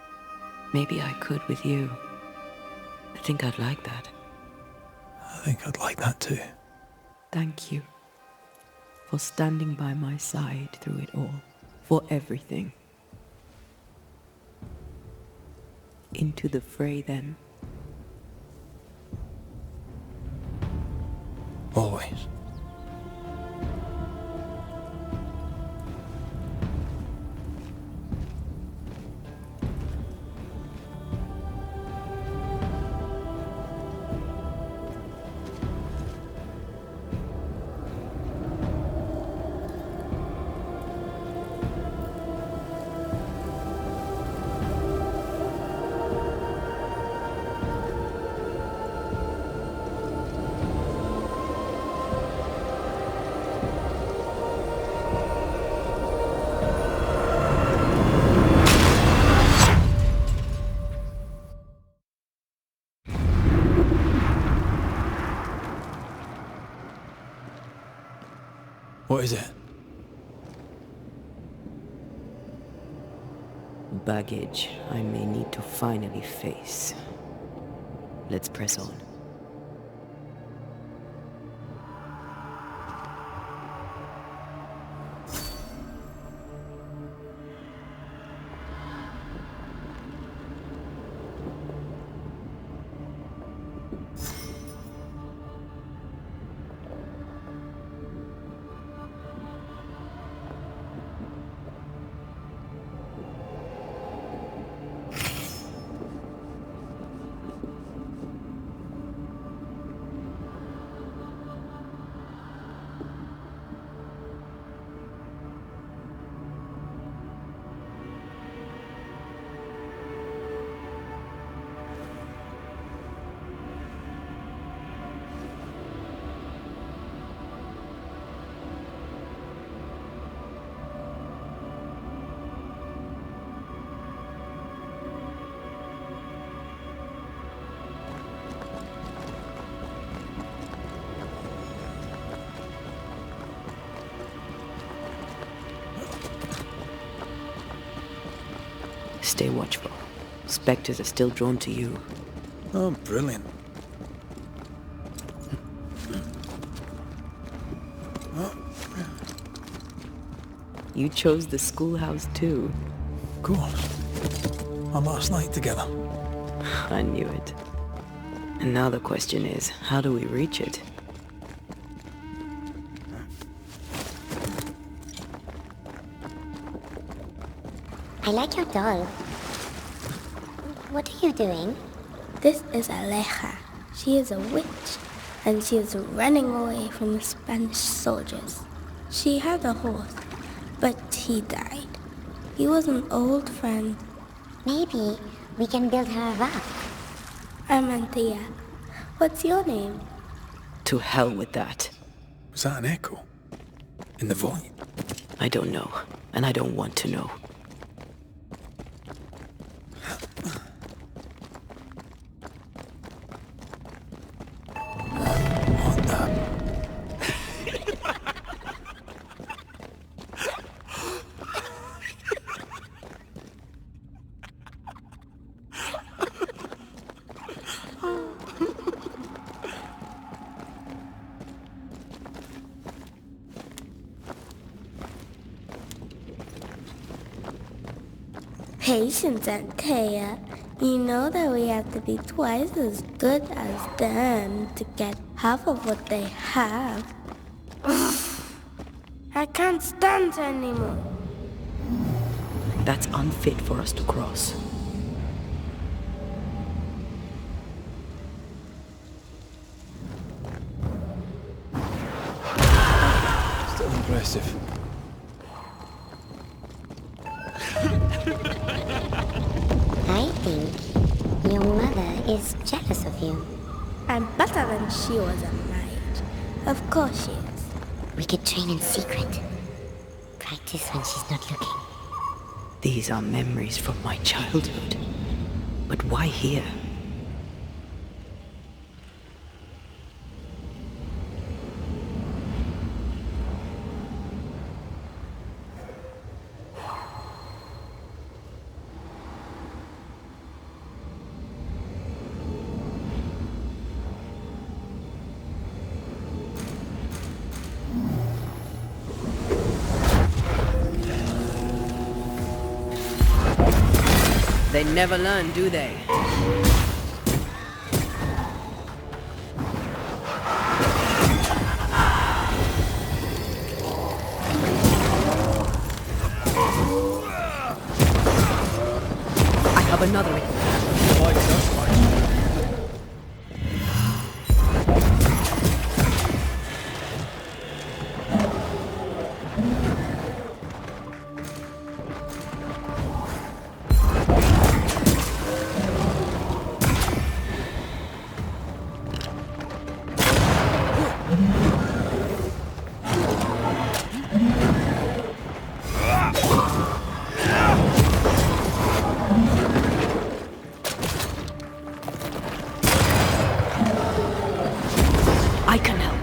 Maybe I could with you. I think I'd like that. I think I'd like that too. Thank you for standing by my side through it all, for everything. Into the fray then. Always. What is it? Baggage I may need to finally face. Let's press on. Stay watchful. Spectres are still drawn to you. Oh, brilliant. You chose the schoolhouse too. Of course. Our last night together. I knew it. And now the question is, how do we reach it? I like your doll. What are you doing? This is Aleja. She is a witch, and she is running away from the Spanish soldiers. She had a horse, but he died. He was an old friend. Maybe we can build her a raft. I'm Antia. What's your name? To hell with that. Was that an echo? In the void? I don't know, and I don't want to know. patience, Antea. You know that we have to be twice as good as them to get half of what they have. I can't stand anymore. That's unfit for us to cross. Still impressive. I think your mother is jealous of you. I'm better than she was a mage. Of course she is. We could train in secret. Practice when she's not looking. These are memories from my childhood. But why here? They never learn, do they? I have another. I can help.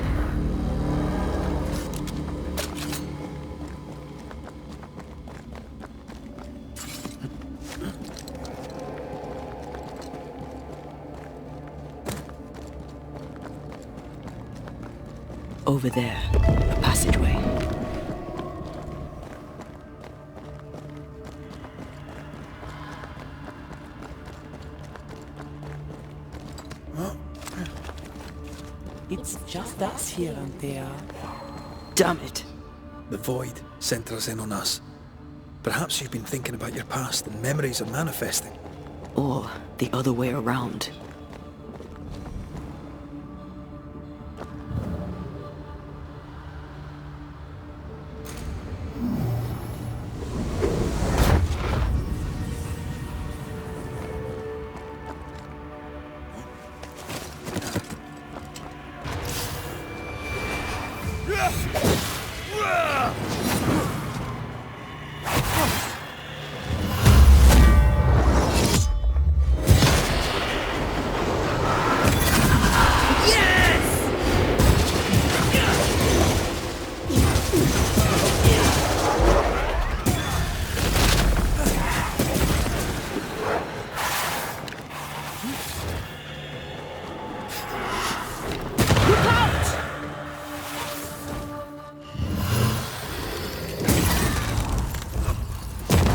Over there, a passageway. It's just us here and there. Damn it. The void centers in on us. Perhaps you've been thinking about your past and memories are manifesting. Or the other way around.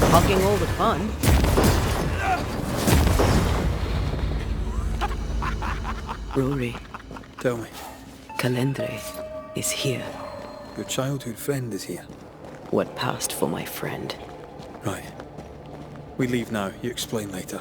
Hogging all the fun. Rory. Tell me. Calendre is here. Your childhood friend is here. What passed for my friend? Right. We leave now. You explain later.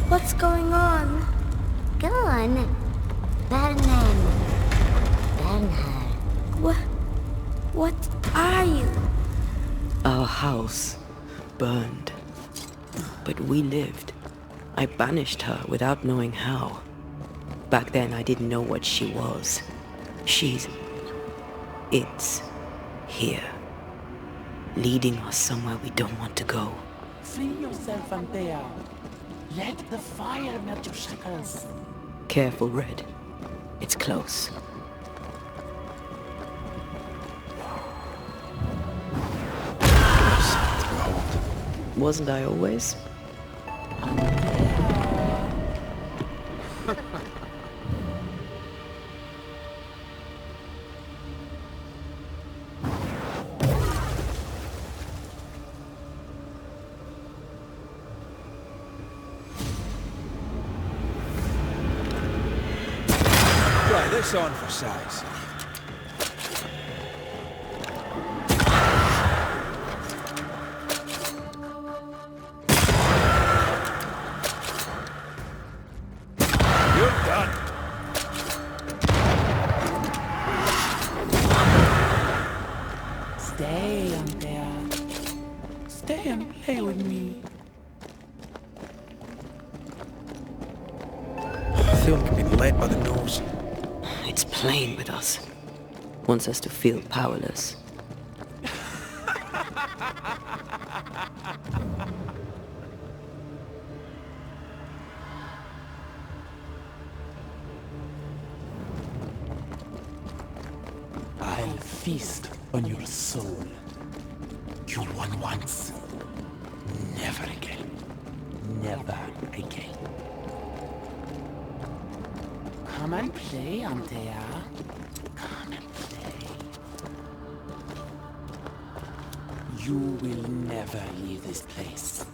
What's going on? Go on. Bernard. What are you? Our house burned. But we lived. I banished her without knowing how. Back then I didn't know what she was. It's here. Leading us somewhere we don't want to go. Free yourself, Antea. Let the fire melt your shackles. Careful, Red. It's close. Wasn't I always? Try this on for size. You're done. Stay on there. Stay and play with me. I feel like I'm being led by the nose. It's playing with us. Wants us to feel powerless. I'll feast on your soul. You won once. Never again. Never again. Come and play, Antea. Come and play. You will never leave this place.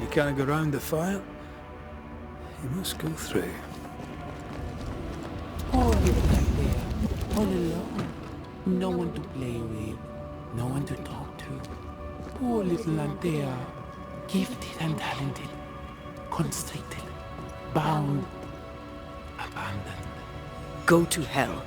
You can't go round the fire. You must go through. Poor little Antea. All alone. No one to play with. No one to talk to. Poor little Antea. Gifted and talented. Constricted. Bound. Abandoned. Go to hell.